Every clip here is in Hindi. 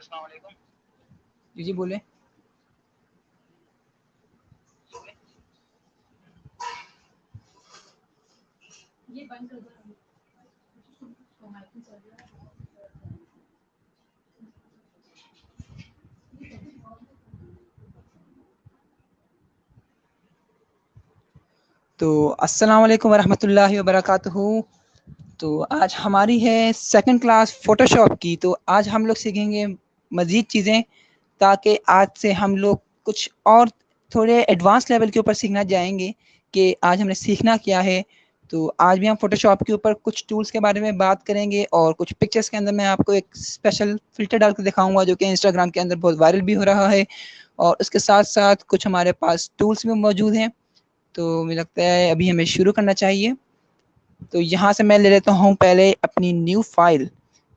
जी बोले। ये बंद कर दो। तो अस्सलाम वालेकुम वरहमतुल्लाहि वबरकातुहू। तो आज हमारी है सेकंड क्लास फ़ोटोशॉप की। तो आज हम लोग सीखेंगे मज़ीद चीज़ें, ताकि आज से हम लोग कुछ और थोड़े एडवांस लेवल के ऊपर सीखना जाएंगे कि आज हमने सीखना क्या है। तो आज भी हम फ़ोटोशॉप के ऊपर कुछ टूल्स के बारे में बात करेंगे और कुछ पिक्चर्स के अंदर मैं आपको एक स्पेशल फ़िल्टर डाल कर दिखाऊँगा जो कि इंस्टाग्राम के अंदर बहुत वायरल भी हो रहा है, और उसके साथ-साथ कुछ हमारे पास टूल्स भी मौजूद हैं। तो मुझे लगता है अभी हमें शुरू करना चाहिए। तो यहाँ से मैं ले लेता हूँ पहले अपनी न्यू फ़ाइल।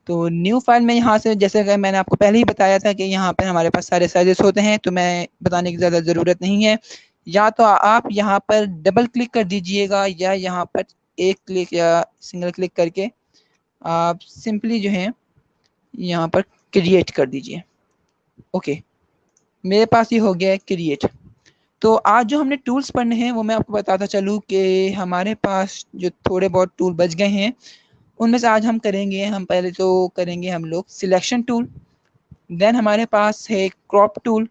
तो न्यू फ़ाइल में यहाँ से, जैसे कि मैंने आपको पहले ही बताया था कि यहाँ पर हमारे पास सारे साइज़ेस होते हैं, तो मैं बताने की ज़्यादा ज़रूरत नहीं है। या तो आप यहाँ पर डबल क्लिक कर दीजिएगा, या यहाँ पर एक क्लिक या सिंगल क्लिक करके आप सिंपली जो है यहाँ पर क्रिएट कर दीजिए। ओके, मेरे पास ये हो गया है क्रिएट। तो आज जो हमने टूल्स पढ़ने हैं वो मैं आपको बताता चलूँ कि हमारे पास जो थोड़े बहुत टूल बच गए हैं, उनमें से आज हम करेंगे, हम पहले तो करेंगे हम लोग सिलेक्शन टूल। देन हमारे पास है क्रॉप टूल।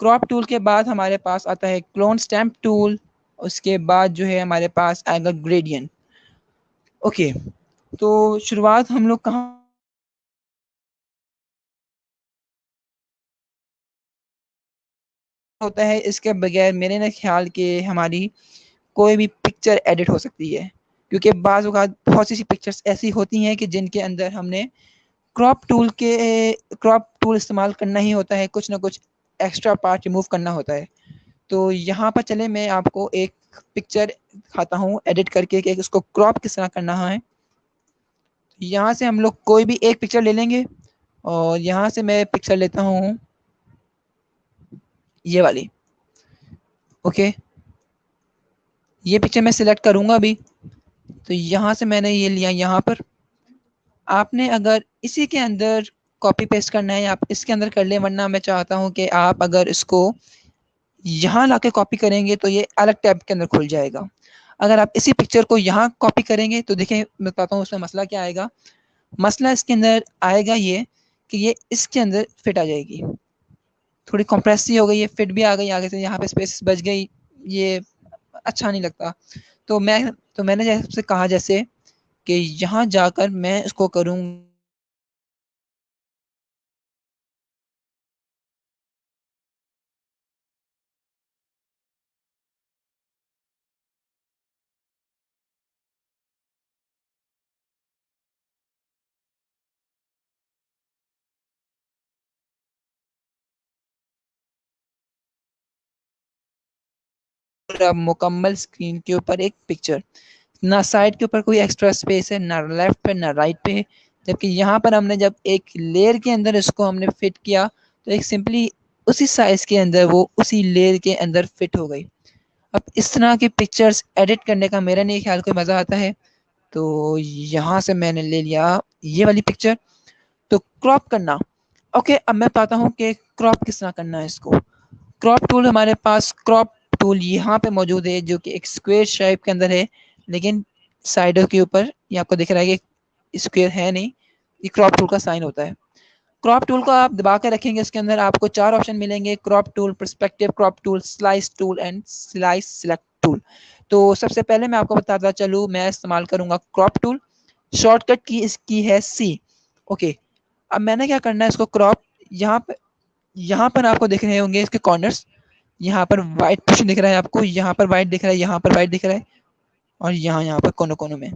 क्रॉप टूल के बाद हमारे पास आता है क्लोन स्टैम्प टूल। उसके बाद जो है हमारे पास आएगा ग्रेडियंट। ओके, तो शुरुआत हम लोग कहाँ होता है, इसके बगैर मेरे ना ख्याल के हमारी कोई भी पिक्चर एडिट हो सकती है, क्योंकि बाज़ औक़ात बहुत सी पिक्चर्स ऐसी होती हैं कि जिनके अंदर हमने क्रॉप टूल इस्तेमाल करना ही होता है, कुछ ना कुछ एक्स्ट्रा पार्ट रिमूव करना होता है। तो यहाँ पर चले मैं आपको एक पिक्चर दिखाता हूँ एडिट करके कि इसको क्रॉप किस तरह करना है। यहाँ से हम लोग कोई भी एक पिक्चर ले लेंगे, और यहाँ से मैं पिक्चर लेता हूँ ये वाली। ओके, ये पिक्चर मैं सिलेक्ट करूँगा अभी। तो यहाँ से मैंने ये लिया यहाँ पर। आपने अगर इसी के अंदर कॉपी पेस्ट करना है, आप इसके अंदर कर लें, वरना मैं चाहता हूँ कि आप अगर इसको यहाँ लाके कॉपी करेंगे तो ये अलग टैब के अंदर खुल जाएगा। अगर आप इसी पिक्चर को यहाँ कॉपी करेंगे तो देखिए मैं बताता हूँ उसमें मसला क्या आएगा। मसला इसके अंदर आएगा ये कि ये इसके अंदर फिट आ जाएगी। थोड़ी कंप्रेस सी हो गई है, फिट भी आ गई आगे से, यहाँ पे स्पेस बच गई, ये अच्छा नहीं लगता। तो मैंने जैसे कहा जैसे कि यहाँ जाकर मैं इसको करूँ पूरा मुकम्मल स्क्रीन के ऊपर एक पिक्चर। ना साइड के ऊपर कोई एक्स्ट्रा स्पेस है, ना लेफ्ट पे ना राइट पे। जबकि यहाँ पर हमने जब एक लेयर के अंदर इसको हमने फिट किया तो एक सिंपली उसी साइज़ के अंदर वो उसी लेयर के अंदर फिट हो गई। अब इस तरह की पिक्चर्स एडिट करने का मेरा नहीं ख्याल कोई मज़ा आता है। तो यहाँ से मैंने ले लिया ये वाली पिक्चर। तो क्रॉप करना, ओके, अब मैं बताता हूँ कि क्रॉप किस तरह करना है इसको। क्रॉप टूल हमारे पास क्रॉप टूल यहाँ पे मौजूद है, जो कि एक स्क्वायर शेप के अंदर है, लेकिन साइडों के ऊपर ये आपको दिख रहा है कि स्क्वायर है नहीं, ये क्रॉप टूल का साइन होता है। क्रॉप टूल को आप दबा के रखेंगे, इसके अंदर आपको 4 ऑप्शन मिलेंगे: crop tool, perspective crop tool, slice tool and slice select tool. तो सबसे पहले मैं आपको बताता चलूँ, मैं इस्तेमाल करूँगा क्रॉप टूल। शॉर्टकट की इसकी है सी। ओके, अब मैंने क्या करना है, इसको क्रॉप यहाँ पर आपको दिख रहे होंगे इसके कॉर्नर्स। यहाँ पर वाइट पोर्शन दिख रहा है आपको, यहाँ पर वाइट दिख रहा है, यहाँ पर वाइट दिख रहा है, और यहाँ पर कोनों-कोनों में।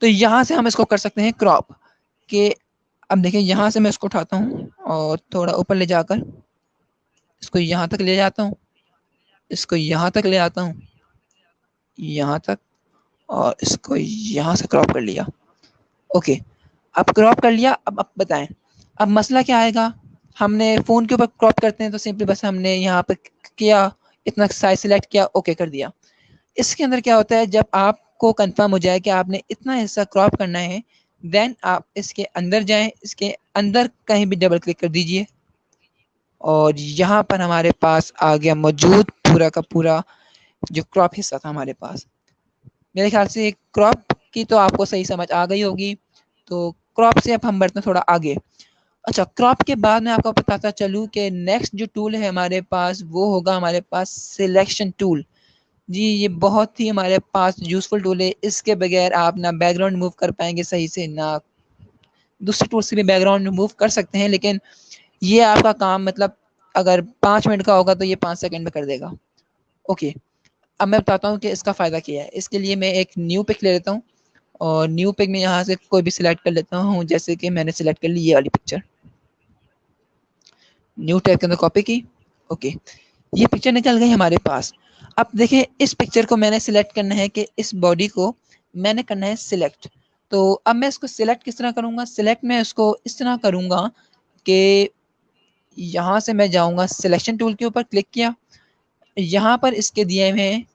तो यहाँ से हम इसको कर सकते हैं क्रॉप के। अब देखिए यहाँ से मैं इसको उठाता हूँ और थोड़ा ऊपर ले जाकर इसको यहाँ तक ले जाता हूँ, इसको यहाँ तक ले आता हूँ, यहाँ तक, और इसको यहाँ से क्रॉप कर लिया। ओके, अब क्रॉप कर लिया। अब आप बताएँ, अब मसला क्या आएगा? हमने फ़ोन के ऊपर क्रॉप करते हैं तो सिंपली बस हमने यहाँ पे किया, इतना साइज़ सिलेक्ट किया, ओके कर दिया। इसके अंदर क्या होता है, जब आपको कन्फर्म हो जाए कि आपने इतना हिस्सा क्रॉप करना है, देन आप इसके अंदर जाएं, इसके अंदर कहीं भी डबल क्लिक कर दीजिए और यहाँ पर हमारे पास आ गया मौजूद पूरा का पूरा जो क्रॉप हिस्सा था हमारे पास। मेरे ख्याल से क्रॉप की तो आपको सही समझ आ गई होगी। तो क्रॉप से अब हम बढ़ते हैं थोड़ा आगे। अच्छा, क्रॉप के बाद मैं आपको बताता चलूँ कि नेक्स्ट जो टूल है हमारे पास वो होगा हमारे पास सिलेक्शन टूल। जी, ये बहुत ही हमारे पास यूज़फुल टूल है। इसके बगैर आप ना बैकग्राउंड मूव कर पाएंगे सही से, ना दूसरे टूल से भी बैकग्राउंड मूव कर सकते हैं, लेकिन ये आपका काम मतलब अगर 5 मिनट का होगा तो ये 5 सेकंड में कर देगा। ओके, अब मैं बताता हूँ कि इसका फ़ायदा क्या है। इसके लिए मैं एक न्यू पिक ले लेता हूँ और न्यू पिक में यहाँ से कोई भी सिलेक्ट कर लेता हूँ, जैसे कि मैंने सिलेक्ट कर ली ये वाली पिक्चर। न्यू टैब के अंदर कॉपी की। ओके, ये पिक्चर निकल गई हमारे पास। अब देखें, इस पिक्चर को मैंने सिलेक्ट करना है कि इस बॉडी को मैंने करना है सिलेक्ट। तो अब मैं इसको सिलेक्ट किस तरह करूँगा? सिलेक्ट मैं इसको इस तरह करूँगा कि यहाँ से मैं जाऊँगा सिलेक्शन टूल के ऊपर क्लिक किया, यहाँ पर इसके दिए हुए हैं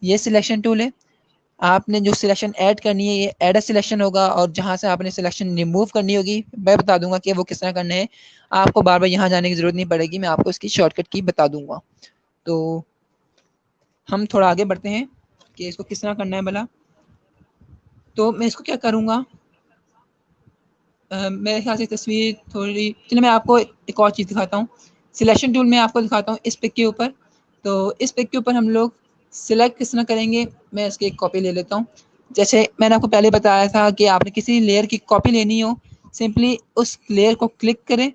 ये सिलेक्शन टूल है। आपने जो सिलेक्शन ऐड करनी है ये ऐड अ सिलेक्शन होगा और जहाँ से आपने सिलेक्शन रिमूव करनी होगी मैं बता दूंगा कि वो किस तरह करना है। आपको बार बार यहाँ जाने की ज़रूरत नहीं पड़ेगी, मैं आपको इसकी शॉर्टकट की बता दूंगा। तो हम थोड़ा आगे बढ़ते हैं कि इसको किस तरह करना है भला। तो मैं इसको क्या करूँगा, मेरे ख्याल से तस्वीर थोड़ी, चलिए मैं आपको एक और चीज़ दिखाता हूँ। सिलेक्शन टूल में आपको दिखाता हूँ इस पिक के ऊपर। तो इस पिक के ऊपर हम लोग सिलेक्ट किस तरह करेंगे, मैं इसकी एक कॉपी ले लेता हूँ। जैसे मैंने आपको पहले बताया था कि आपने किसी लेयर की कॉपी लेनी हो, सिंपली उस लेयर को क्लिक करें,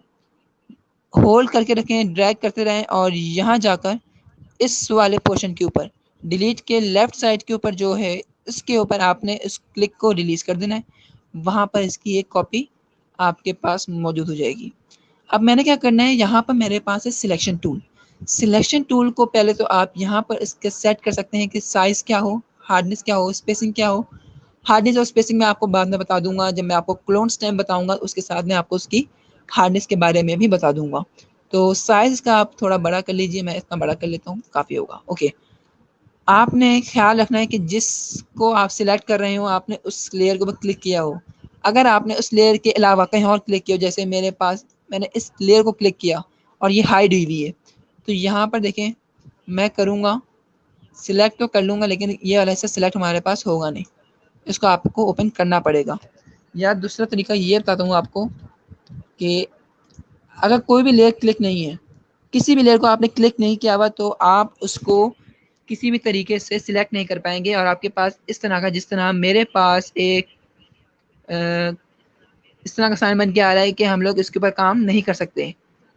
होल्ड करके रखें, ड्रैग करते रहें और यहाँ जाकर इस वाले पोर्शन के ऊपर डिलीट के लेफ्ट साइड के ऊपर जो है इसके ऊपर आपने इस क्लिक को रिलीज़ कर देना है। वहाँ पर इसकी एक कॉपी आपके पास मौजूद हो जाएगी। अब मैंने क्या करना है, यहाँ पर मेरे पास है सिलेक्शन टूल। सिलेक्शन टूल को पहले तो आप यहाँ पर इसके सेट कर सकते हैं कि साइज़ क्या हो, हार्डनेस क्या हो, स्पेसिंग क्या हो। हार्डनेस और स्पेसिंग मैं आपको बाद में बता दूंगा, जब मैं आपको क्लोन स्टैम्प बताऊंगा उसके साथ में आपको उसकी हार्डनेस के बारे में भी बता दूंगा। तो साइज़ का आप थोड़ा बड़ा कर लीजिए, मैं इतना बड़ा कर लेता हूँ, काफ़ी होगा। ओके, आपने ख्याल रखना है कि जिसको आप सिलेक्ट कर रहे हो आपने उस लेयर के ऊपर क्लिक किया हो। अगर आपने उस लेयर के अलावा कहीं और क्लिक किया हो, जैसे मेरे पास मैंने इस लेयर को क्लिक किया और ये हाइड हुई हुई है, तो यहाँ पर देखें मैं करूँगा सिलेक्ट तो कर लूँगा लेकिन ये वाला हिस्सा सिलेक्ट हमारे पास होगा नहीं, इसको आपको ओपन करना पड़ेगा। या दूसरा तरीका ये बताता हूँ आपको कि अगर कोई भी लेयर क्लिक नहीं है, किसी भी लेयर को आपने क्लिक नहीं किया हुआ, तो आप उसको किसी भी तरीके से सिलेक्ट नहीं कर पाएंगे और आपके पास इस तरह का, जिस तरह मेरे पास एक इस तरह का साइन बन के आ रहा है कि हम लोग इसके ऊपर काम नहीं कर सकते।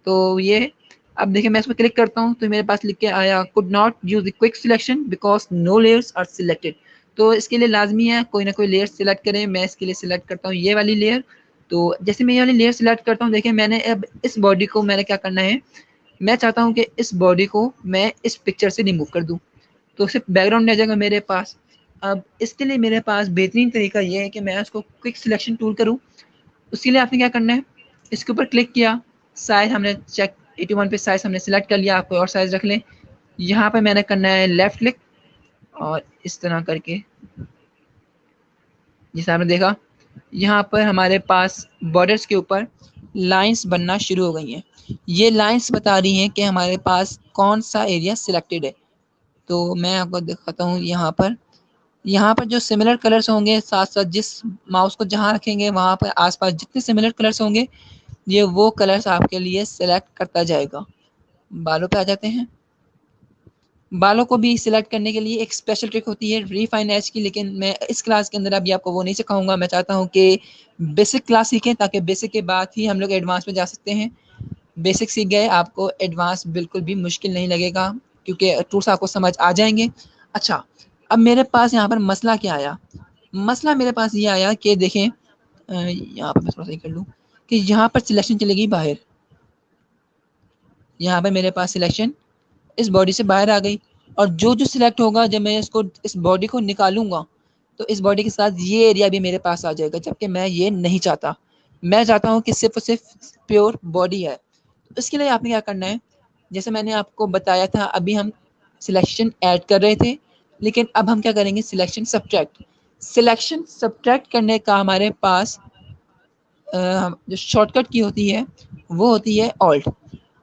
तो ये अब देखिए मैं इस पर क्लिक करता हूँ तो मेरे पास लिख के आया could not use the quick selection because no layers are selected. तो इसके लिए लाजमी है कोई ना कोई लेयर सिलेक्ट करें। मैं इसके लिए सिलेक्ट करता हूँ ये वाली लेयर। तो जैसे मैं ये वाली लेयर सिलेक्ट करता हूँ, देखिए मैंने अब इस बॉडी को मैंने क्या करना है, मैं चाहता हूँ कि इस बॉडी को मैं इस पिक्चर से रिमूव कर दूँ, तो सिर्फ बैकग्राउंड रह जाएगा मेरे पास। अब इसके लिए मेरे पास बेहतरीन तरीका ये है कि मैं उसको क्विक सिलेक्शन टूल करूँ। उसके लिए आपने क्या करना है, इसके ऊपर क्लिक किया, साइज हमने चेक 81 पे साइज हमने सिलेक्ट कर लिया, आप कोई और साइज रख लें। यहाँ पे मैंने करना है लेफ्ट क्लिक और इस तरह करके जैसे आपने देखा यहाँ पर हमारे पास बॉर्डर्स के ऊपर लाइंस बनना शुरू हो गई हैं। ये लाइंस बता रही हैं कि हमारे पास कौन सा एरिया सिलेक्टेड है। तो मैं आपको दिखाता हूँ यहाँ पर जो सिमिलर कलर्स होंगे, साथ साथ जिस माउस को जहाँ रखेंगे वहाँ पर आसपास जितने सिमिलर कलर्स होंगे ये वो कलर्स आपके लिए सिलेक्ट करता जाएगा। बालों पे आ जाते हैं। बालों को भी सिलेक्ट करने के लिए एक स्पेशल ट्रिक होती है रिफाइन एज की, लेकिन मैं इस क्लास के अंदर अभी आपको वो नहीं सिखाऊंगा। मैं चाहता हूँ कि बेसिक क्लास सीखें ताकि बेसिक के बाद ही हम लोग एडवांस में जा सकते हैं। बेसिक सीख गए आपको एडवांस बिल्कुल भी मुश्किल नहीं लगेगा क्योंकि टूल्स आपको समझ आ जाएंगे। अच्छा, अब मेरे पास यहाँ पर मसला क्या आया, मसला मेरे पास ये आया कि देखें यहाँ पर मैं थोड़ा सा कर लूँ कि यहाँ पर सिलेक्शन चलेगी बाहर। यहाँ पर मेरे पास सिलेक्शन इस बॉडी से बाहर आ गई और जो जो सिलेक्ट होगा जब मैं इसको इस बॉडी को निकालूंगा तो इस बॉडी के साथ ये एरिया भी मेरे पास आ जाएगा, जबकि मैं ये नहीं चाहता। मैं चाहता हूँ कि सिर्फ और सिर्फ प्योर बॉडी है। तो इसके लिए आपने क्या करना है, जैसे मैंने आपको बताया था अभी हम सिलेक्शन ऐड कर रहे थे, लेकिन अब हम क्या करेंगे सिलेक्शन सब्ट्रैक्ट। सिलेक्शन सब्ट्रैक्ट करने का हमारे पास जो शॉर्टकट की होती है वो होती है ऑल्ट।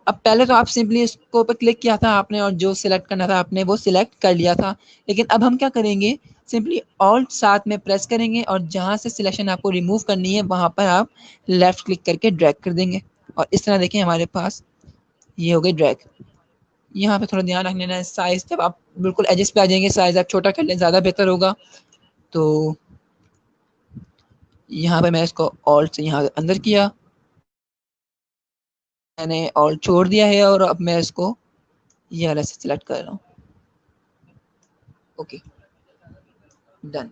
अब पहले तो आप सिंपली इसको ऊपर क्लिक किया था आपने और जो सिलेक्ट करना था आपने वो सिलेक्ट कर लिया था, लेकिन अब हम क्या करेंगे, सिंपली ऑल्ट साथ में प्रेस करेंगे और जहाँ से सिलेक्शन आपको रिमूव करनी है वहाँ पर आप लेफ़्ट क्लिक करके ड्रैग कर देंगे और इस तरह देखें हमारे पास ये हो गई ड्रैग। यहाँ पे थोड़ा ध्यान रख लेना है साइज़, जब आप बिल्कुल एजेस पे आ जाएंगे साइज़ आप छोटा कर लें, ज़्यादा बेहतर होगा। तो यहाँ पे मैं इसको ऑल्ट से यहाँ अंदर किया, मैंने ऑल्ट छोड़ दिया है और अब मैं इसको ये वाला से सिलेक्ट कर रहा हूँ। Okay done.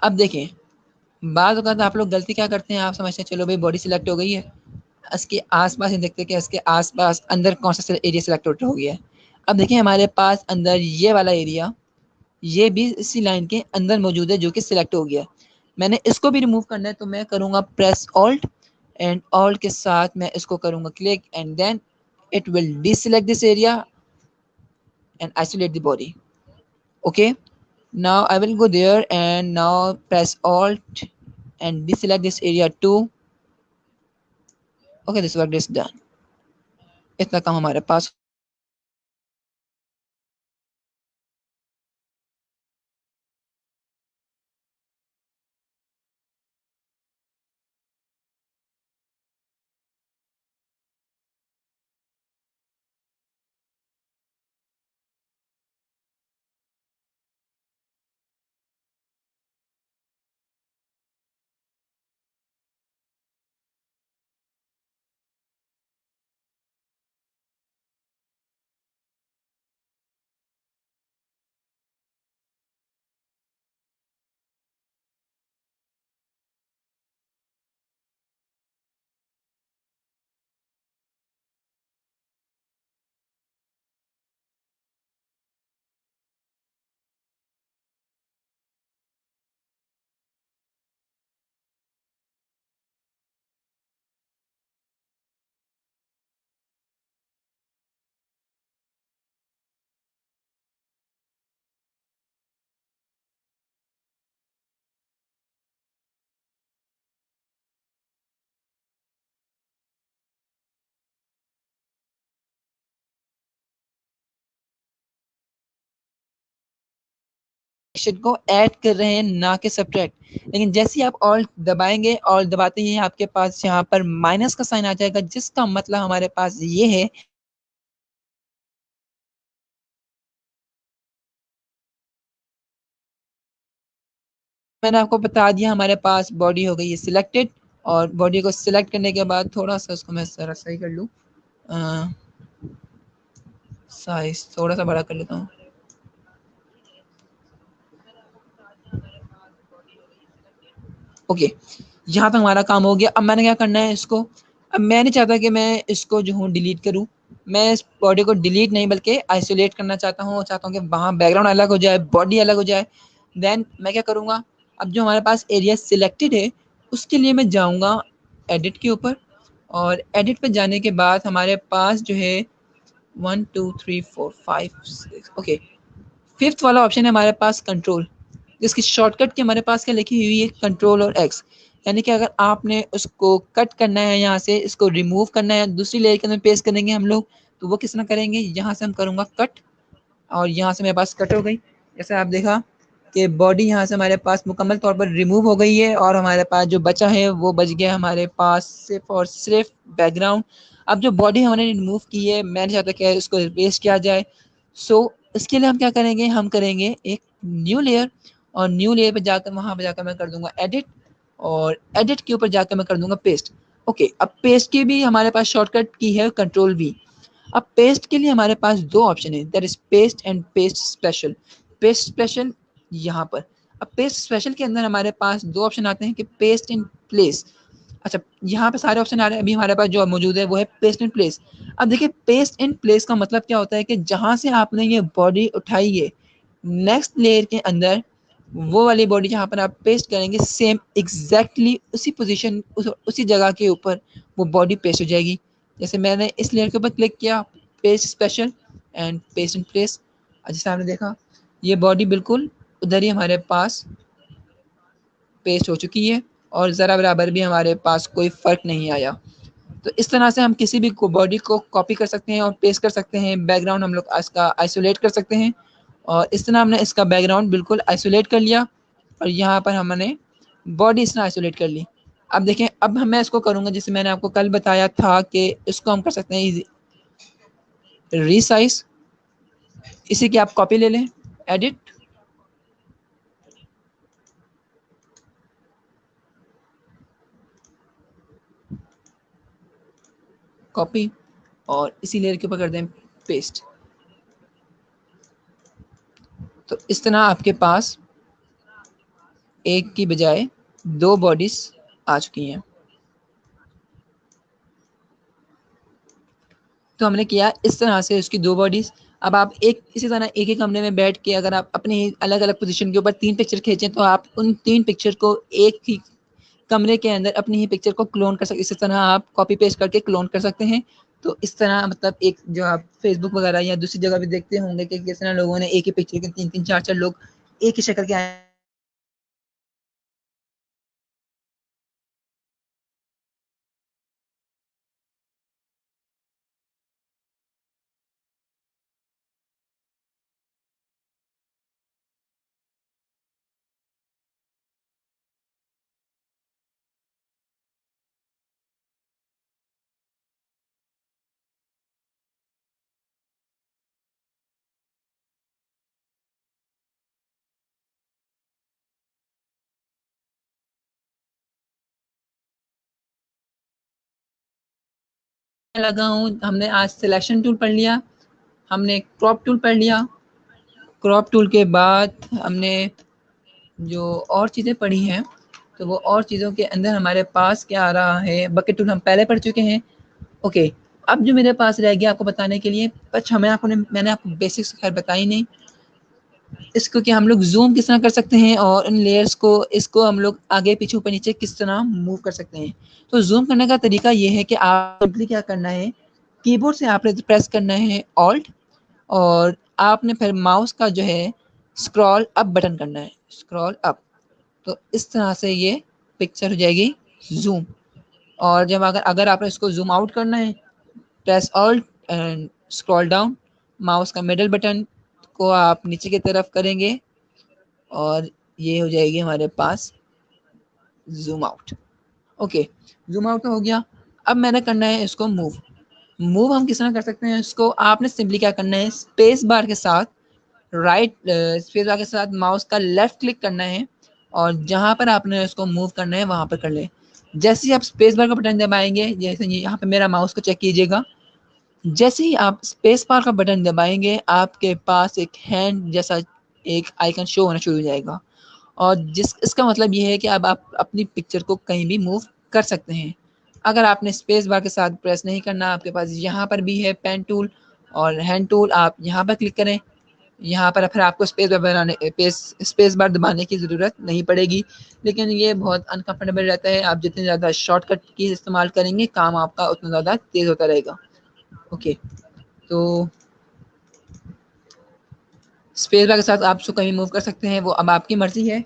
अब देखें, बाद अगर आप लोग गलती क्या करते हैं, आप समझते हैं चलो भाई बॉडी सिलेक्ट हो गई है, इसके आसपास ही देखते हैं कि इसके आसपास अंदर कौन सा एरिया सिलेक्ट हो गया है। अब देखिए हमारे पास अंदर ये वाला एरिया ये भी इसी लाइन के अंदर मौजूद है जो कि सिलेक्ट हो गया है। मैंने इसको भी रिमूव करना है तो मैं करूँगा प्रेस ऑल्ट एंड ऑल्ट के साथ मैं इसको करूँगा click and then it will deselect this area and isolate the body. Okay, now I will go there and now press alt and deselect this area too. Okay, this work is done. इतना काम हमारे पास सेक्शन को ऐड कर रहे हैं ना कि सब्ट्रैक्ट। लेकिन जैसे ही आप ऑल्ट दबाएंगे और दबाते ही आपके पास यहाँ पर माइनस का साइन आ जाएगा, जिसका मतलब हमारे पास ये है मैंने आपको बता दिया हमारे पास बॉडी हो गई है सिलेक्टेड। और बॉडी को सिलेक्ट करने के बाद थोड़ा सा उसको मैं जरा सही कर लूँ, साइज थोड़ा सा बड़ा कर लेता हूँ। ओके, यहाँ तक हमारा काम हो गया। अब मैंने क्या करना है इसको, अब मैं नहीं चाहता कि मैं इसको जो हूँ डिलीट करूँ, मैं इस बॉडी को डिलीट नहीं बल्कि आइसोलेट करना चाहता हूँ, चाहता हूँ कि वहाँ बैकग्राउंड अलग हो जाए, बॉडी अलग हो जाए। देन मैं क्या करूँगा, अब जो हमारे पास एरिया सिलेक्टेड है उसके लिए मैं जाऊँगा एडिट के ऊपर, और एडिट पे जाने के बाद हमारे पास जो है 1 2 3 4 5 6 ओके, फिफ्थ वाला ऑप्शन है हमारे पास कंट्रोल, जिसकी शॉर्टकट की हमारे पास क्या लिखी हुई है कंट्रोल और एक्स। यानी कि अगर आपने उसको कट करना है, यहाँ से इसको रिमूव करना है, दूसरी लेयर के अंदर पेस्ट करेंगे हम लोग, तो वो किस तरह करेंगे, यहाँ से हम करूँगा कट और यहाँ से मेरे पास कट हो गई। जैसे आप देखा कि बॉडी यहाँ से हमारे पास मुकम्मल तौर पर रिमूव हो गई है और हमारे पास जो बचा है वो बच गया हमारे पास सिर्फ और सिर्फ बैकग्राउंड। अब जो बॉडी हमने रिमूव की है मैं नहीं चाहता कि इसको रिप्लेस किया जाए, सो इसके लिए हम क्या करेंगे, हम करेंगे एक न्यू लेयर और न्यू लेयर पे जाकर वहाँ पे जाकर मैं कर दूंगा एडिट और एडिट के ऊपर जाकर मैं कर दूंगा पेस्ट। ओके, अब पेस्ट की भी हमारे पास शॉर्टकट की है कंट्रोल वी। अब पेस्ट के लिए हमारे पास दो ऑप्शन है, that is paste and paste special. Paste special यहाँ पर, अब पेस्ट स्पेशल के अंदर हमारे पास दो ऑप्शन आते हैं कि पेस्ट इन प्लेस। अच्छा, यहाँ पे सारे ऑप्शन आ रहे हैं, अभी हमारे पास जो मौजूद है वो है पेस्ट इन प्लेस। अब देखिए पेस्ट इन प्लेस का मतलब क्या होता है कि जहाँ से आपने ये बॉडी उठाई है नेक्स्ट लेयर के अंदर वो वाली बॉडी जहाँ पर आप पेस्ट करेंगे सेम एग्जैक्टली उसी पोजीशन उसी जगह के ऊपर वो बॉडी पेस्ट हो जाएगी। जैसे मैंने इस लेयर के ऊपर क्लिक किया, paste special and paste in place, जैसे आपने देखा ये बॉडी बिल्कुल उधर ही हमारे पास पेस्ट हो चुकी है। और ज़रा बराबर भी हमारे पास कोई फ़र्क नहीं आया। तो इस तरह से हम किसी भी बॉडी को कॉपी कर सकते हैं और पेस्ट कर सकते हैं। बैकग्राउंड हम लोग इसका आइसोलेट कर सकते हैं और इस तरह हमने इसका बैकग्राउंड बिल्कुल आइसोलेट कर लिया और यहाँ पर हमने बॉडी इस तरह आइसोलेट कर ली। अब देखें, अब मैं इसको करूँगा जैसे मैंने आपको कल बताया था कि इसको हम कर सकते हैं रीसाइज। इसी की आप कॉपी ले लें, एडिट, कॉपी और इसी लेयर के ऊपर कर दें पेस्ट। तो इस तरह आपके पास एक की बजाय दो बॉडीज आ चुकी हैं। तो हमने किया इस तरह से उसकी दो बॉडीज। अब आप एक इसी तरह एक ही कमरे में बैठ के अगर आप अपने अलग अलग पोजीशन के ऊपर 3 पिक्चर खींचें तो आप उन 3 पिक्चर को एक ही कमरे के अंदर अपनी ही पिक्चर को क्लोन कर सकते। इसी तरह आप कॉपी पेस्ट करके क्लोन कर सकते हैं। तो इस तरह मतलब एक जो आप फेसबुक वगैरह या दूसरी जगह भी देखते होंगे कि किस तरह लोगों ने एक ही पिक्चर के 3-3 4-4 लोग एक ही शक्ल के आए लगा हूँ। हमने आज सिलेक्शन टूल पढ़ लिया, हमने क्रॉप टूल पढ़ लिया। क्रॉप टूल के बाद हमने जो और चीज़ें पढ़ी हैं तो वो और चीज़ों के अंदर हमारे पास क्या आ रहा है, बकेट टूल हम पहले पढ़ चुके हैं। ओके, अब जो मेरे पास रह गया आपको बताने के लिए, अच्छा मैंने आपको बेसिक्स खैर बताई नहीं। इसको कि हम लोग जूम किस तरह कर सकते हैं और इन लेयर्स को इसको हम लोग आगे पीछे ऊपर नीचे किस तरह मूव कर सकते हैं। तो जूम करने का तरीका ये है कि आप सिंपली क्या करना है, कीबोर्ड से आपने प्रेस करना है ऑल्ट और आपने फिर माउस का जो है स्क्रॉल अप बटन करना है, स्क्रॉल अप। तो इस तरह से ये पिक्चर हो जाएगी जूम। और जब अगर अगर आपने इसको जूम आउट करना है, press alt and scroll down, mouse का मिडल बटन को आप नीचे की तरफ करेंगे और ये हो जाएगी हमारे पास zoom out. Okay, zoom out तो हो गया। अब मैंने करना है इसको मूव। मूव हम किस तरह कर सकते हैं, इसको आपने सिंपली क्या करना है, स्पेस बार के साथ स्पेस बार के साथ माउस का लेफ्ट क्लिक करना है और जहाँ पर आपने इसको मूव करना है वहाँ पर कर ले। जैसे ही आप स्पेस बार का बटन दबाएंगे, जैसे यहाँ पे मेरा माउस को चेक कीजिएगा, जैसे ही आप स्पेस बार का बटन दबाएंगे आपके पास एक हैंड जैसा एक आइकन शो होना शुरू हो जाएगा और जिस इसका मतलब ये है कि अब आप अपनी पिक्चर को कहीं भी मूव कर सकते हैं। अगर आपने स्पेस बार के साथ प्रेस नहीं करना, आपके पास यहाँ पर भी है पेन टूल और हैंड टूल, आप यहाँ पर क्लिक करें। यहाँ पर फिर आपको स्पेस बार दबाने की ज़रूरत नहीं पड़ेगी, लेकिन ये बहुत अनकंफर्टेबल रहता है। आप जितने ज़्यादा शॉर्टकट की इस्तेमाल करेंगे काम आपका उतना ज़्यादा तेज़ होता रहेगा। ओके, तो स्पेस बार के साथ आप उसको कहीं मूव कर सकते हैं, वो अब आपकी मर्ज़ी है।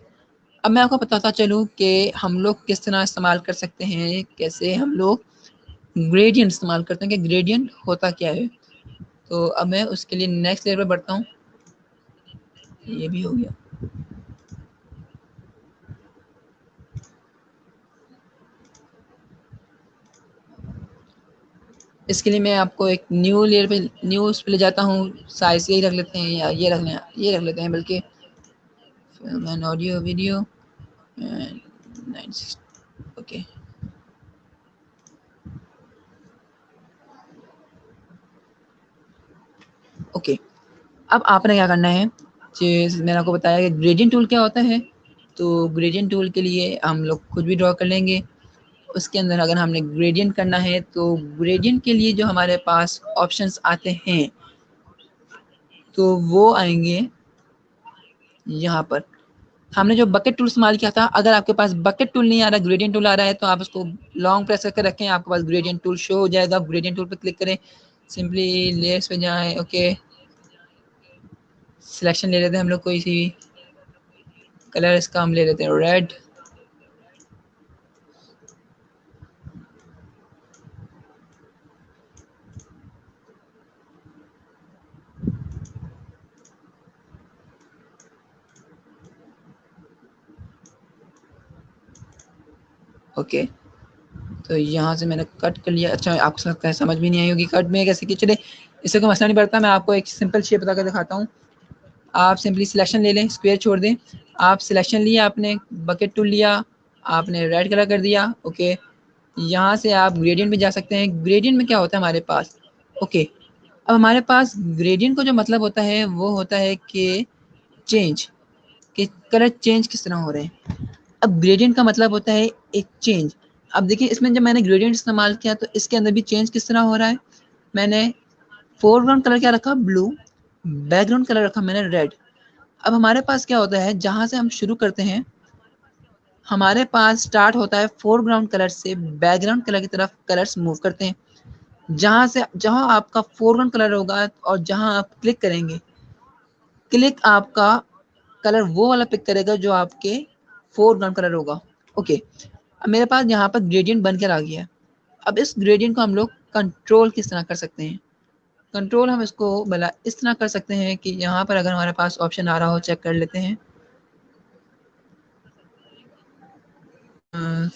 अब मैं आपको बताता चलूँ कि हम लोग किस तरह इस्तेमाल कर सकते हैं, कैसे हम लोग ग्रेडियंट इस्तेमाल करते हैं कि ग्रेडियंट होता क्या है। तो अब मैं उसके लिए नेक्स्ट लेयर पर बढ़ता हूँ। ये भी हो गया। इसके लिए मैं आपको एक न्यू लेयर पे न्यू उस पे ले जाता हूँ। साइज यही रख लेते हैं या ये रख लेते हैं बल्कि film audio video okay. Okay, अब आपने क्या करना है, जैसे मैंने आपको बताया कि ग्रेडियंट टूल क्या होता है। तो ग्रेडियंट टूल के लिए हम लोग खुद भी ड्रॉ कर लेंगे। उसके अंदर अगर हमने ग्रेडियंट करना है तो ग्रेडियंट के लिए जो हमारे पास ऑप्शंस आते हैं तो वो आएंगे यहाँ पर। हमने जो बकेट टूल इस्तेमाल किया था, अगर आपके पास बकेट टूल नहीं आ रहा, ग्रेडियंट टूल आ रहा है तो आप उसको लॉन्ग प्रेस करके रखें, आपके पास ग्रेडियंट टूल शो हो जाएगा। ग्रेडियंट टूल पर क्लिक करें, सिंपली लेयर्स पे जाएं। ओके, सिलेक्शन ले लेते हैं हम लोग, कोई सी कलर इसका हम ले लेते हैं रेड। ओके, तो यहाँ से मैंने कट कर लिया। अच्छा, आपको लगता है समझ भी नहीं आई होगी कट में कैसे की। चले, इससे कोई मसला नहीं पड़ता, मैं आपको एक सिंपल शेप बता कर दिखाता हूँ। आप सिंपली सिलेक्शन ले लें, स्क्वायर छोड़ दें। आप सिलेक्शन लिया, आपने बकेट टूल लिया, आपने रेड कलर कर दिया। ओके, यहाँ से आप ग्रेडियंट में जा सकते हैं। ग्रेडियंट में क्या होता है हमारे पास, ओके, अब हमारे पास ग्रेडियंट को जो मतलब होता है वो होता है कि चेंज, कि कलर चेंज किस तरह हो रहे हैं। अब ग्रेडियंट का मतलब होता है एक चेंज। अब देखिए, इसमें जब मैंने ग्रेडियंट इस्तेमाल किया तो इसके अंदर भी चेंज किस तरह हो रहा है। मैंने फोरग्राउंड कलर क्या रखा, ब्लू, बैकग्राउंड कलर रखा मैंने रेड। अब हमारे पास क्या होता है, जहाँ से हम शुरू करते हैं, हमारे पास स्टार्ट होता है फोरग्राउंड कलर से, बैकग्राउंड कलर की तरफ कलर्स मूव करते हैं। जहाँ से जहाँ आपका फोरग्राउंड कलर होगा और जहाँ आप क्लिक करेंगे, क्लिक आपका कलर वो वाला पिक करेगा जो आपके फोरग्राउंड कलर होगा। ओके, अब मेरे पास यहाँ पर ग्रेडियंट बनकर आ गया। अब इस ग्रेडियंट को हम लोग कंट्रोल किस तरह कर सकते हैं। कंट्रोल हम इसको भला इस तरह कर सकते हैं कि यहाँ पर अगर हमारे पास ऑप्शन आ रहा हो, चेक कर लेते हैं। अ,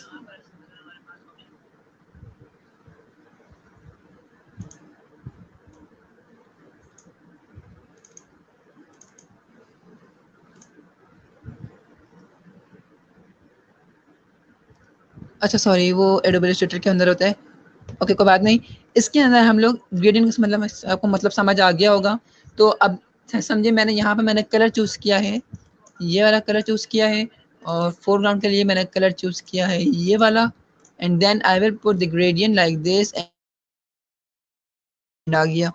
अच्छा सॉरी, वो एडोबी इलस्ट्रेटर के अंदर होता है। ओके, कोई बात नहीं। इसके अंदर हम लोग ग्रेडियंट का मतलब, आपको मतलब समझ आ गया होगा। तो अब समझिए, मैंने यहाँ पे मैंने कलर चूज़ किया है, ये वाला कलर चूज़ किया है, और फोरग्राउंड के लिए मैंने कलर चूज़ किया है ये वाला। And then I will put the gradient like this, and आ गया।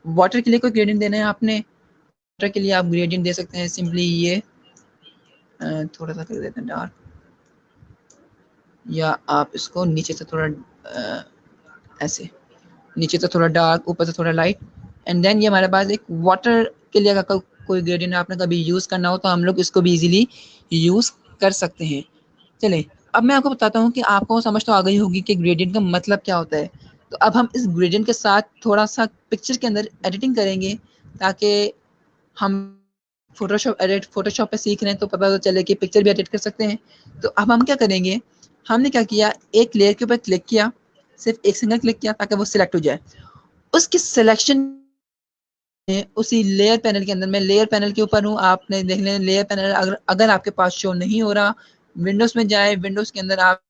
वाटर के लिए कोई ग्रेडियंट देना है आपने, वाटर के लिए आप ग्रेडियंट दे सकते हैं सिंपली ये, थोड़ा सा कर देते हैं डार्क, या आप इसको नीचे से थोड़ा ऐसे, नीचे से थोड़ा डार्क, ऊपर से थोड़ा लाइट। एंड देन ये हमारे पास एक वाटर के लिए अगर कोई ग्रेडियंट आपने कभी यूज़ करना हो तो हम लोग इसको भी इजीली यूज़ कर सकते हैं। चलिए, अब मैं आपको बताता हूँ कि आपको समझ तो आ गई होगी कि ग्रेडियंट का मतलब क्या होता है। तो अब हम इस ग्रेडियंट के साथ थोड़ा सा पिक्चर के अंदर एडिटिंग करेंगे, ताकि हम फोटोशॉप पे सीख रहे हैं तो पता तो चले कि पिक्चर भी एडिट कर सकते हैं। तो अब हम क्या करेंगे, हमने क्या किया, एक लेयर के ऊपर क्लिक किया, सिर्फ एक सिंगल क्लिक किया ताकि वो सिलेक्ट हो जाए। उसकी सिलेक्शन उसी लेयर पैनल के अंदर, मैं लेयर पैनल के ऊपर हूँ, आपने देख लें लेयर पैनल अगर अगर आपके पास शो नहीं हो रहा, विंडोज में जाए, विंडोज के अंदर आप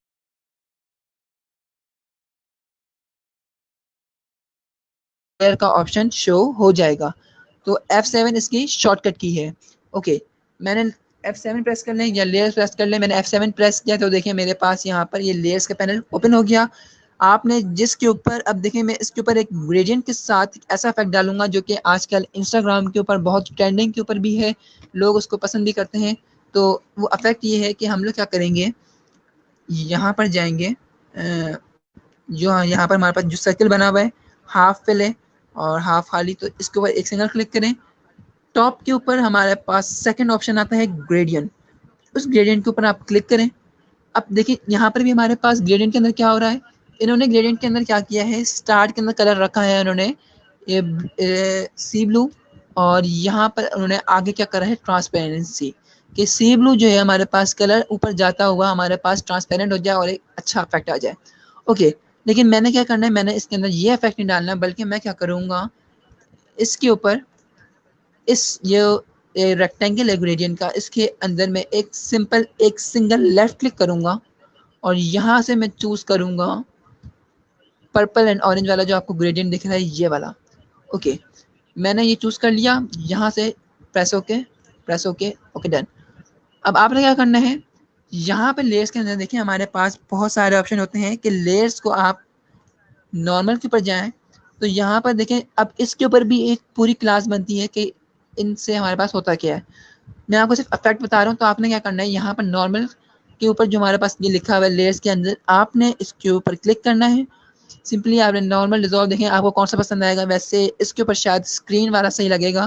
लेयर का ऑप्शन शो हो जाएगा। तो F7 इसकी शॉर्टकट की है। ओके, मैंने F7 प्रेस कर लें या लेयर प्रेस कर लें, मैंने F7 प्रेस किया तो देखिए मेरे पास यहाँ पर ये लेयर्स का पैनल ओपन हो गया। आपने जिसके ऊपर, अब देखिए मैं इसके ऊपर एक ग्रेडियंट के साथ ऐसा इफेक्ट डालूंगा जो कि आजकल इंस्टाग्राम के ऊपर बहुत ट्रेंडिंग के ऊपर भी है, लोग उसको पसंद भी करते हैं। तो वो इफेक्ट ये है कि हम लोग क्या करेंगे, यहाँ पर जाएंगे, जो यहाँ पर हमारे पास जो सर्कल बना हुआ है, हाफ फिल है और हाफ खाली, तो इसके ऊपर एक सिंगल क्लिक करें। टॉप के ऊपर हमारे पास सेकंड ऑप्शन आता है ग्रेडियंट, उस ग्रेडियंट के ऊपर आप क्लिक करें। अब देखिए यहाँ पर भी हमारे पास ग्रेडियंट के अंदर क्या हो रहा है, इन्होंने ग्रेडियंट के अंदर क्या किया है, स्टार्ट के अंदर कलर रखा है उन्होंने ये सी ब्लू, और यहाँ पर उन्होंने आगे क्या करा है, ट्रांसपेरेंसी, कि सी ब्लू जो है हमारे पास कलर ऊपर जाता हुआ हमारे पास ट्रांसपेरेंट हो जाए और एक अच्छा इफेक्ट आ जाए। ओके, लेकिन मैंने क्या करना है, मैंने इसके अंदर ये इफेक्ट नहीं डालना, बल्कि मैं क्या करूँगा, इसके ऊपर इस ये रेक्टेंगल है ग्रेडियंट का, इसके अंदर मैं एक सिंपल एक सिंगल लेफ्ट क्लिक करूँगा और यहाँ से मैं चूज़ करूँगा पर्पल एंड ऑरेंज वाला जो आपको ग्रेडियंट दिख रहा है, ये वाला। ओके, मैंने ये चूज़ कर लिया, यहाँ से press okay, press okay, okay done. अब आपने क्या करना है, यहाँ पे लेयर्स के अंदर देखिए हमारे पास बहुत सारे ऑप्शन होते हैं कि लेयर्स को आप नॉर्मल के ऊपर जाएँ, तो यहाँ पर देखें अब इसके ऊपर भी एक पूरी क्लास बनती है कि इनसे हमारे पास होता क्या है। मैं आपको सिर्फ इफेक्ट बता रहा हूँ, तो आपने क्या करना है, यहाँ पर नॉर्मल के ऊपर जो हमारे पास ये लिखा हुआ है लेयर्स के अंदर, आपने इसके ऊपर क्लिक करना है। सिंपली आपने नॉर्मल डिज़ोल्व, देखें आपको कौन सा पसंद आएगा, वैसे इसके ऊपर शायद स्क्रीन वाला सही लगेगा,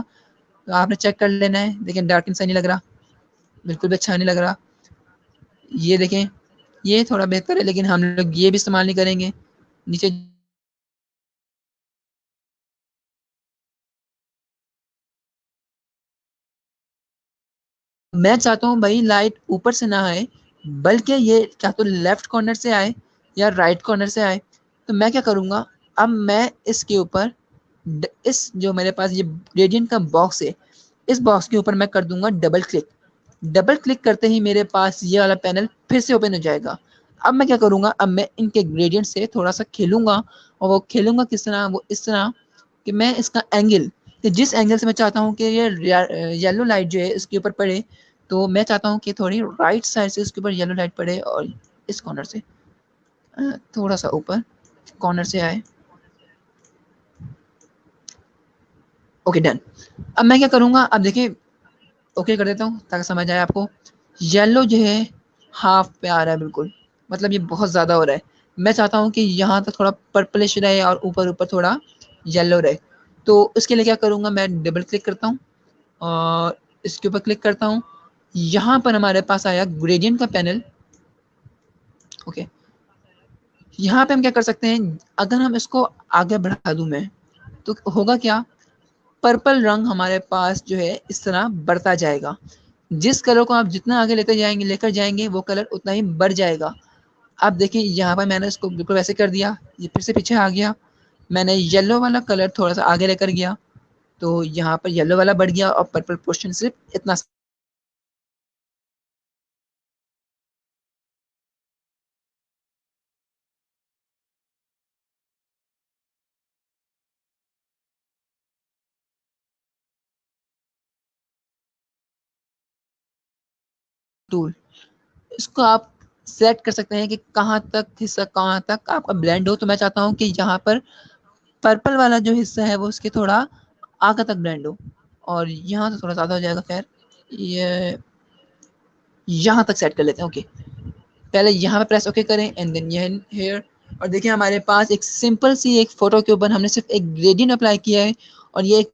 तो आपने चेक कर लेना है। देखें डार्किन सही नहीं लग रहा, बिल्कुल भी अच्छा नहीं लग रहा। ये देखें, ये थोड़ा बेहतर है, लेकिन हम लोग ये भी इस्तेमाल नहीं करेंगे। नीचे मैं चाहता हूँ भाई लाइट ऊपर से ना आए, बल्कि ये क्या तो लेफ्ट कॉर्नर से आए या राइट कॉर्नर से आए। तो मैं क्या करूँगा, अब मैं इसके ऊपर इस जो मेरे पास ये ग्रेडियंट का बॉक्स है, इस बॉक्स के ऊपर मैं कर दूंगा डबल क्लिक। डबल क्लिक करते ही मेरे पास ये वाला पैनल फिर से ओपन हो जाएगा। अब मैं क्या करूँगा, अब मैं इनके ग्रेडियंट से थोड़ा सा खेलूंगा, और वो खेलूंगा किस तरह, वो इस तरह कि मैं इसका एंगल, कि जिस एंगल से मैं चाहता हूँ कि ये येलो लाइट जो है इसके ऊपर पड़े, तो मैं चाहता हूँ कि थोड़ी राइट साइड से इसके ऊपर येलो लाइट पड़े और इस कॉर्नर से थोड़ा सा ऊपर कॉर्नर से आए। Okay done. अब मैं क्या करूँगा, अब देखिए ओके कर देता हूँ ताकि समझ आए आपको। येलो जो है हाफ पे आ रहा है बिल्कुल, मतलब ये बहुत ज़्यादा हो रहा है। मैं चाहता हूँ कि यहाँ तक थोड़ा पर्पलिश रहे और ऊपर ऊपर थोड़ा येलो रहे। तो इसके लिए क्या करूँगा, मैं डबल क्लिक करता हूँ और इसके ऊपर क्लिक करता हूँ। यहाँ पर हमारे पास आया ग्रेडियंट का पैनल। ओके, यहाँ पे हम क्या कर सकते हैं, अगर हम इसको आगे बढ़ा दूँ मैं, तो होगा क्या, पर्पल रंग हमारे पास जो है इस तरह बढ़ता जाएगा। जिस कलर को आप जितना आगे लेते जाएंगे लेकर जाएंगे वो कलर उतना ही बढ़ जाएगा। अब देखिए यहाँ पर मैंने इसको बिल्कुल वैसे कर दिया, ये फिर से पीछे आ गया। मैंने येलो वाला कलर थोड़ा सा आगे लेकर गया, तो यहाँ पर येलो वाला बढ़ गया और पर्पल पोर्शन सिर्फ इतना। टूल, इसको आप सेट कर सकते हैं कि कहाँ तक हिस्सा, कहाँ तक आपका ब्लेंड हो। तो मैं चाहता हूँ कि यहाँ पर पर्पल वाला जो हिस्सा है वो उसके थोड़ा आगे तक ब्लेंड हो, और यहाँ से थोड़ा ज़्यादा हो जाएगा। खैर ये यहाँ तक सेट कर लेते हैं। ओके, पहले यहाँ पे प्रेस ओके करें एंड देन ये हेयर। और देखिए हमारे पास एक सिंपल सी एक फोटो के ऊपर हमने सिर्फ एक ग्रेडियंट अप्लाई किया है, और ये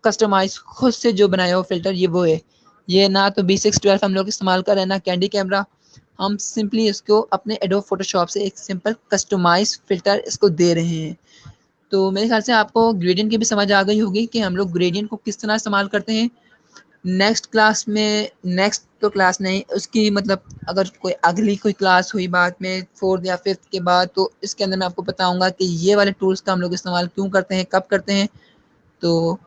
कस्टमाइज खुद से जो बनाया हुआ फिल्टर ये वो है। ये ना तो B612 हम लोग इस्तेमाल कर रहे हैं ना कैंडी कैमरा, हम सिंपली इसको अपने एडोब फोटोशॉप से एक सिंपल कस्टमाइज फिल्टर इसको दे रहे हैं। तो मेरे ख्याल से आपको ग्रेडियंट की भी समझ आ गई होगी कि हम लोग ग्रेडियंट को किस तरह इस्तेमाल करते हैं। नेक्स्ट क्लास में, नेक्स्ट तो क्लास नहीं उसकी मतलब अगर कोई अगली कोई क्लास हुई बाद में 4th या 5th के बाद, तो इसके अंदर मैं आपको बताऊंगा कि ये वाले टूल्स का हम लोग इस्तेमाल क्यों करते हैं, कब करते हैं। तो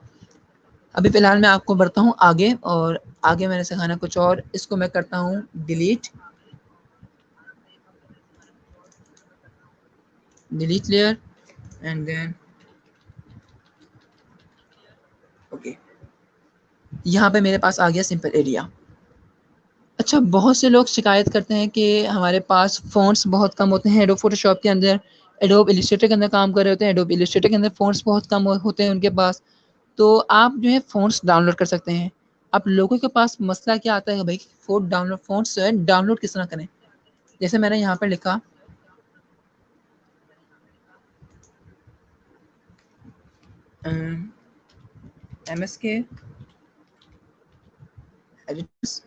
अभी फ़िलहाल मैं आपको बढ़ता हूँ आगे, और आगे मैंने सिखाना कुछ और। इसको मैं करता हूँ delete, delete layer and then okay, यहाँ पे मेरे पास आ गया सिंपल एरिया। अच्छा, बहुत से लोग शिकायत करते हैं कि हमारे पास फ़ॉन्ट्स बहुत कम होते हैं एडोब फ़ोटोशॉप के अंदर, एडोब इलस्ट्रेटर के अंदर काम कर रहे होते हैं, एडोब इलस्ट्रेटर के अंदर फ़ॉन्ट्स बहुत कम होते हैं उनके पास। तो आप जो है फ़ॉन्ट्स डाउनलोड कर सकते हैं। अब लोगों के पास मसला क्या आता है भाई, फ़ॉन्ट्स जो है डाउनलोड किस तरह करें। जैसे मैंने यहाँ पर लिखा MSK एडिटर्स।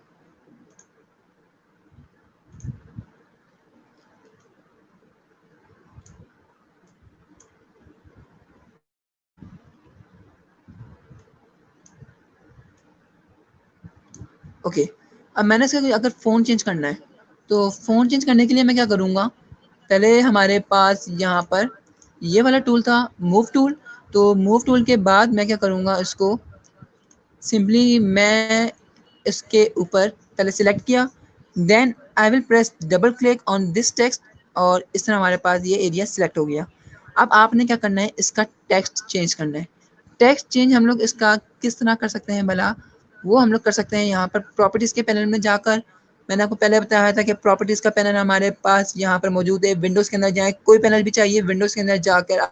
ओके, अब मैंने इसका अगर फ़ोन चेंज करना है, तो फ़ोन चेंज करने के लिए मैं क्या करूँगा, पहले हमारे पास यहाँ पर ये वाला टूल था मूव टूल। तो मूव टूल के बाद मैं क्या करूँगा, इसको सिंपली मैं इसके ऊपर पहले सिलेक्ट किया, then I will press double click on this text, और इस तरह हमारे पास ये एरिया सिलेक्ट हो गया। अब आपने क्या करना है, इसका टेक्स्ट चेंज करना है। टेक्स्ट चेंज हम लोग इसका किस तरह कर सकते हैं भला, वो हम लोग कर सकते हैं यहाँ पर प्रॉपर्टीज़ के पैनल में जाकर। मैंने आपको पहले बताया था कि प्रॉपर्टीज़ का पैनल हमारे पास यहाँ पर मौजूद है। विंडोज़ के अंदर जाएँ, कोई पैनल भी चाहिए विंडोज़ के अंदर जाकर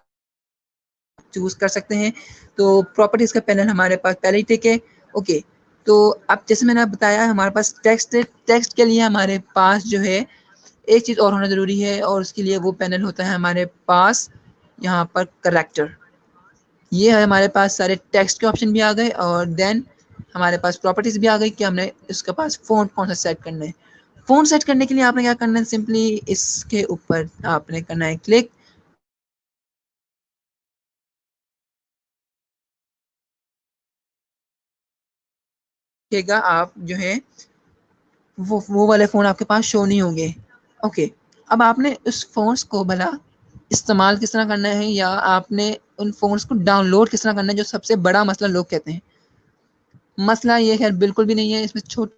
चूज़ कर सकते हैं। तो प्रॉपर्टीज़ का पैनल हमारे पास पहले ही टिक है। ओके, तो अब जैसे मैंने बताया हमारे पास टेक्स्ट है, टेक्स्ट के लिए हमारे पास जो है एक चीज़ और होना ज़रूरी है, और उसके लिए वो पैनल होता है हमारे पास यहाँ पर करेक्टर। ये है हमारे पास सारे टेक्स्ट के ऑप्शन भी आ गए, और देन हमारे पास प्रॉपर्टीज़ भी आ गई कि हमने इसके पास फ़ॉन्ट कौन सा सेट करना है। फ़ॉन्ट सेट करने के लिए आपने क्या करना है, सिंपली इसके ऊपर आपने करना है क्लिक। देखिएगा आप जो है वो वाले फ़ोन आपके पास शो नहीं होंगे। ओके, अब आपने उस फ़ोन्स को भला इस्तेमाल किस तरह करना है, या आपने उन फ़ोन्स को डाउनलोड किस तरह करना है, जो सबसे बड़ा मसला लोग कहते हैं। मसला ये खैर बिल्कुल भी नहीं है, इसमें छोट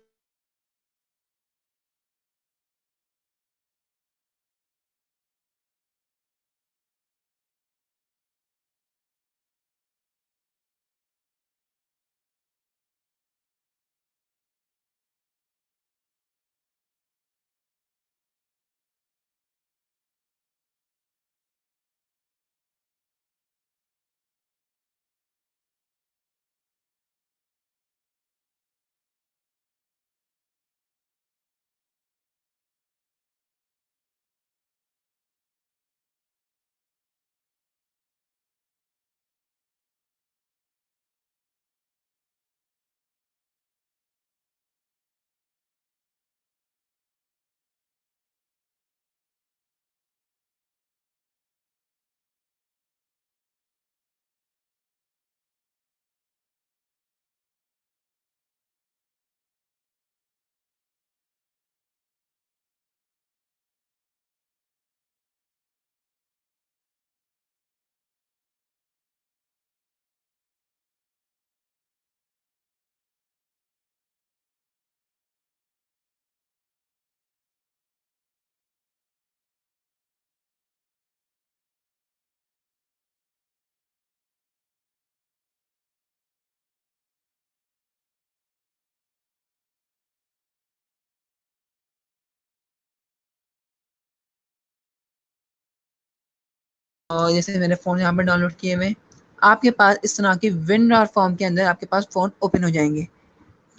और जैसे मैंने फ़ोन यहाँ पर डाउनलोड किए हुए हैं, आपके पास इस तरह की WinRAR फ़ॉर्म के अंदर आपके पास फ़ोन ओपन हो जाएँगे।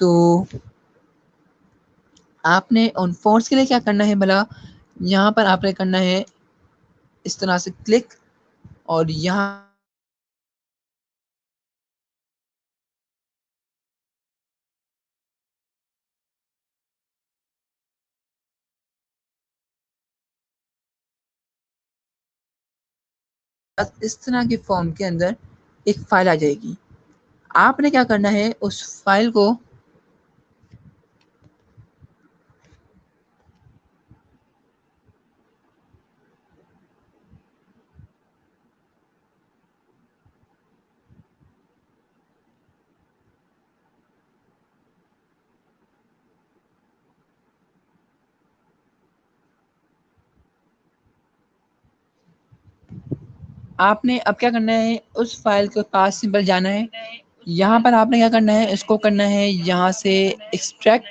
तो आपने उन फ़ोन्स के लिए क्या करना है भला, यहाँ पर आपने करना है इस तरह से क्लिक, और यहाँ इस तरह के फॉर्म के अंदर एक फ़ाइल आ जाएगी। आपने क्या करना है, उस फ़ाइल को आपने अब क्या करना है, उस फ़ाइल के पास सिंपल जाना है। यहाँ पर आपने क्या करना है, इसको करना है यहाँ से एक्सट्रैक्ट,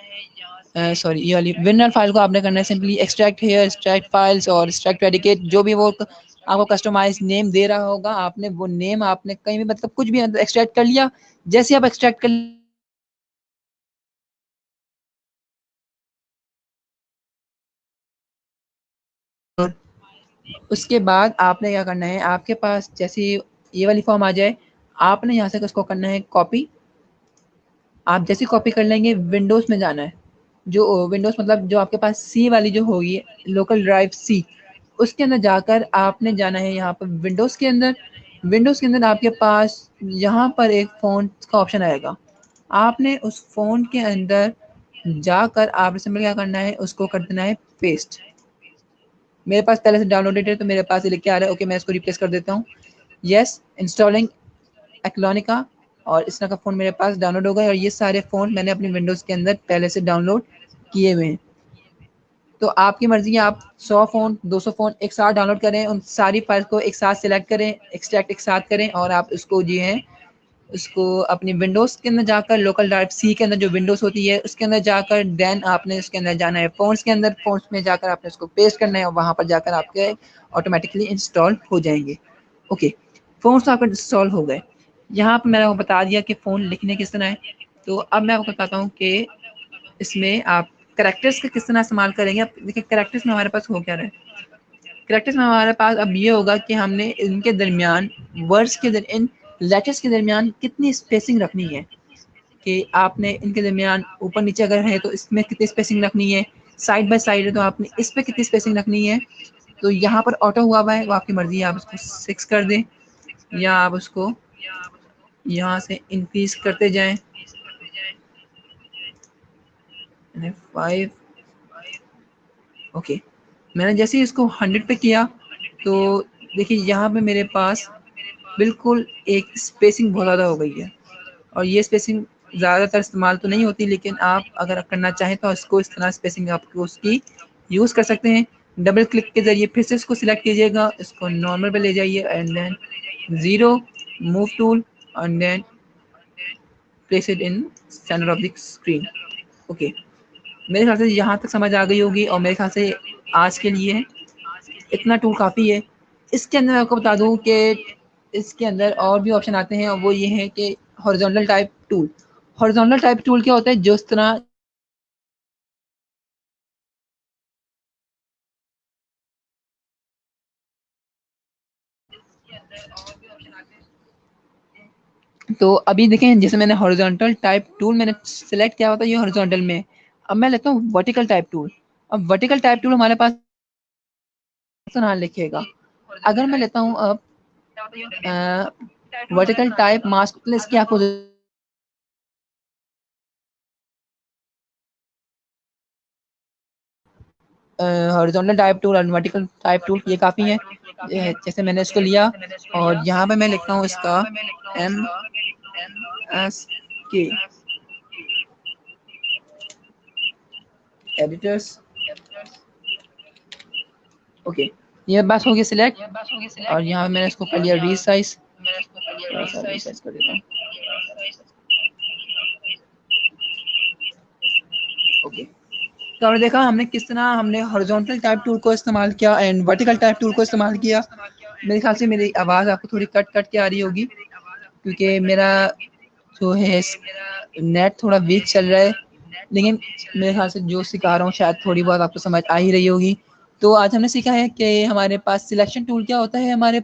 सॉरी ये वाली विनर फ़ाइल को आपने करना है simply extract here, extract files और एक्सट्रैक्ट प्रेडिकेट, जो भी वो आपको कस्टमाइज़ नेम दे रहा होगा, आपने वो नेम आपने कहीं भी मतलब कुछ भी एक्सट्रैक्ट कर लिया। जैसे आप एक्सट्रैक्ट कर उसके बाद आपने क्या करना है, आपके पास जैसे ये वाली फॉर्म आ जाए, आपने यहाँ से उसको करना है कॉपी। आप जैसे कॉपी कर लेंगे, विंडोज़ में जाना है। जो विंडोज़ मतलब जो आपके पास सी वाली जो होगी, लोकल ड्राइव सी, उसके अंदर जाकर आपने जाना है यहाँ पर विंडोज़ के अंदर। विंडोज़ के अंदर आपके पास यहाँ पर एक फ़ॉन्ट का ऑप्शन आएगा। आपने उस फ़ॉन्ट के अंदर जाकर आपने सिंपल क्या करना है, उसको कर देना है पेस्ट। मेरे पास पहले से डाउनलोडेड है, तो मेरे पास ये लिख के आ रहा है। ओके, मैं इसको रिप्लेस कर देता हूँ। येस, इंस्टॉलिंग एक्लोनिका, और इस तरह का फ़ोन मेरे पास डाउनलोड हो गया, और ये सारे फ़ोन मैंने अपने विंडोज़ के अंदर पहले से डाउनलोड किए हुए हैं। तो आपकी मर्ज़ी है, आप 100 फ़ोन, 200 फ़ोन एक साथ डाउनलोड करें, उन सारी फाइल्स को एक साथ सेलेक्ट करें, एक्सट्रैक्ट एक साथ करें, और आप उसको जो है उसको अपनी विंडोज़ के अंदर जाकर लोकल ड्राइव सी के अंदर जो विंडोज़ होती है उसके अंदर जाकर देन आपने उसके अंदर जाना है फ़ोन्स के अंदर, फ़ोन्स में जाकर आपने उसको पेस्ट करना है, और वहाँ पर जाकर आपके ऑटोमेटिकली इंस्टॉल हो जाएँगे। ओके, फ़ोन्स तो आपके इंस्टॉल हो गए। यहाँ पे मैंने आपको बता दिया कि फ़ोन लिखने किस तरह है। तो अब मैं आपको बताता हूँ कि इसमें आप कैरेक्टर्स का किस तरह इस्तेमाल करेंगे। अब देखिए कैरेक्टर्स में हमारे पास हो क्या रहा है। कैरेक्टर्स में हमारे पास अब ये होगा कि हमने इनके दरमियान वर्ड्स के इन लेटर्स के दरमियान कितनी स्पेसिंग रखनी है, कि आपने इनके दरमियान ऊपर नीचे अगर है तो इसमें कितनी स्पेसिंग रखनी है, साइड बाय साइड है तो आपने इस पे कितनी स्पेसिंग रखनी है। तो यहाँ पर ऑटो हुआ है, वो आपकी मर्जी है, आप उसको 6 कर दें, या आप उसको यहाँ से इंक्रीज करते जाएं 5। ओके, मैंने जैसे ही इसको 100 पे किया तो देखिए यहाँ पे मेरे पास बिल्कुल एक स्पेसिंग बहुत ज़्यादा हो गई है, और ये स्पेसिंग ज़्यादातर इस्तेमाल तो नहीं होती, लेकिन आप अगर करना चाहें तो इसको इस तरह स्पेसिंग आपको उसकी यूज़ कर सकते हैं। डबल क्लिक के ज़रिए फिर से इसको सिलेक्ट कीजिएगा, इसको नॉर्मल पे ले जाइए and then zero move tool and then place it in centre of the screen. Okay, मेरे ख्याल से यहाँ तक समझ आ गई होगी, और मेरे ख्याल से आज के लिए इतना टूल काफ़ी है। इसके अंदर आपको बता दूँ कि इसके अंदर और भी ऑप्शन आते हैं, और वो ये है कि horizontal type tool. Horizontal type tool क्या होता है, जो इस तरह तो अभी देखें, जैसे मैंने हॉरिजॉन्टल टाइप टूल मैंने सेलेक्ट किया होता है, ये हॉरिजॉन्टल में। अब मैं लेता हूँ वर्टिकल टाइप टूल। अब वर्टिकल टाइप टूल हमारे पास नाम लिखेगा। अगर मैं लेता हूँ अब वर्टिकल टाइप मास्क प्लेस की आपको हॉरिजॉन्टल टाइप टूल और वर्टिकल टाइप टूल ये काफ़ी है। जैसे मैंने इसको लिया और यहाँ पे मैं लिखता हूँ इसका MSK एडिटर्स। ओके, ये बस हो गया सिलेक्ट, और यहाँ पे मैंने इसको कर लिया रीसाइज, थोड़ा सा रीसाइज कर देता हूँ। ओके, तो आपने देखा हमने किस तरह हमने हॉरिजॉन्टल टाइप टूल को इस्तेमाल किया एंड वर्टिकल टाइप टूल को इस्तेमाल किया। मेरे ख्याल से मेरी आवाज़ आपको थोड़ी कट कट के आ रही होगी, क्योंकि मेरा जो है नेट थोड़ा वीक चल रहा है, लेकिन मेरे ख्याल से जो सिखा रहा हूँ शायद थोड़ी बहुत आपको समझ आ ही रही होगी। तो आज हमने सीखा है कि हमारे पास सिलेक्शन टूल क्या होता है, हमारे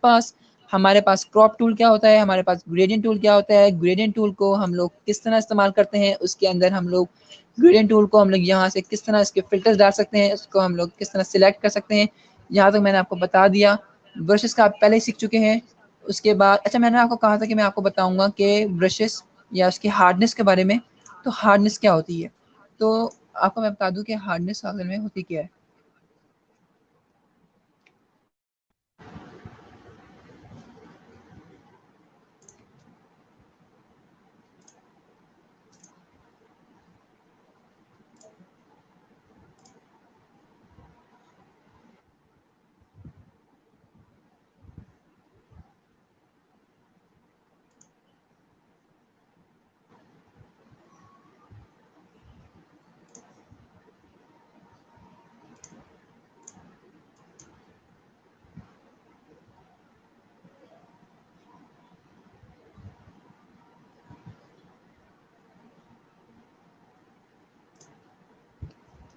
पास क्रॉप टूल क्या होता है, हमारे पास ग्रेडियंट टूल क्या होता है, ग्रेडियंट टूल को हम लोग किस तरह इस्तेमाल करते हैं, उसके अंदर हम लोग ग्रेडियंट टूल को हम लोग यहाँ से किस तरह इसके फिल्टर्स डाल सकते हैं, उसको हम लोग किस तरह सिलेक्ट कर सकते हैं, यहाँ तक मैंने आपको बता दिया। ब्रशेस का आप पहले ही सीख चुके हैं। उसके बाद अच्छा, मैंने आपको कहा था कि मैं आपको बताऊंगा कि ब्रशेस या उसकी हार्डनेस के बारे में। तो हार्डनेस क्या होती है, तो आपको मैं बता दूं कि हार्डनेस असल में होती क्या है।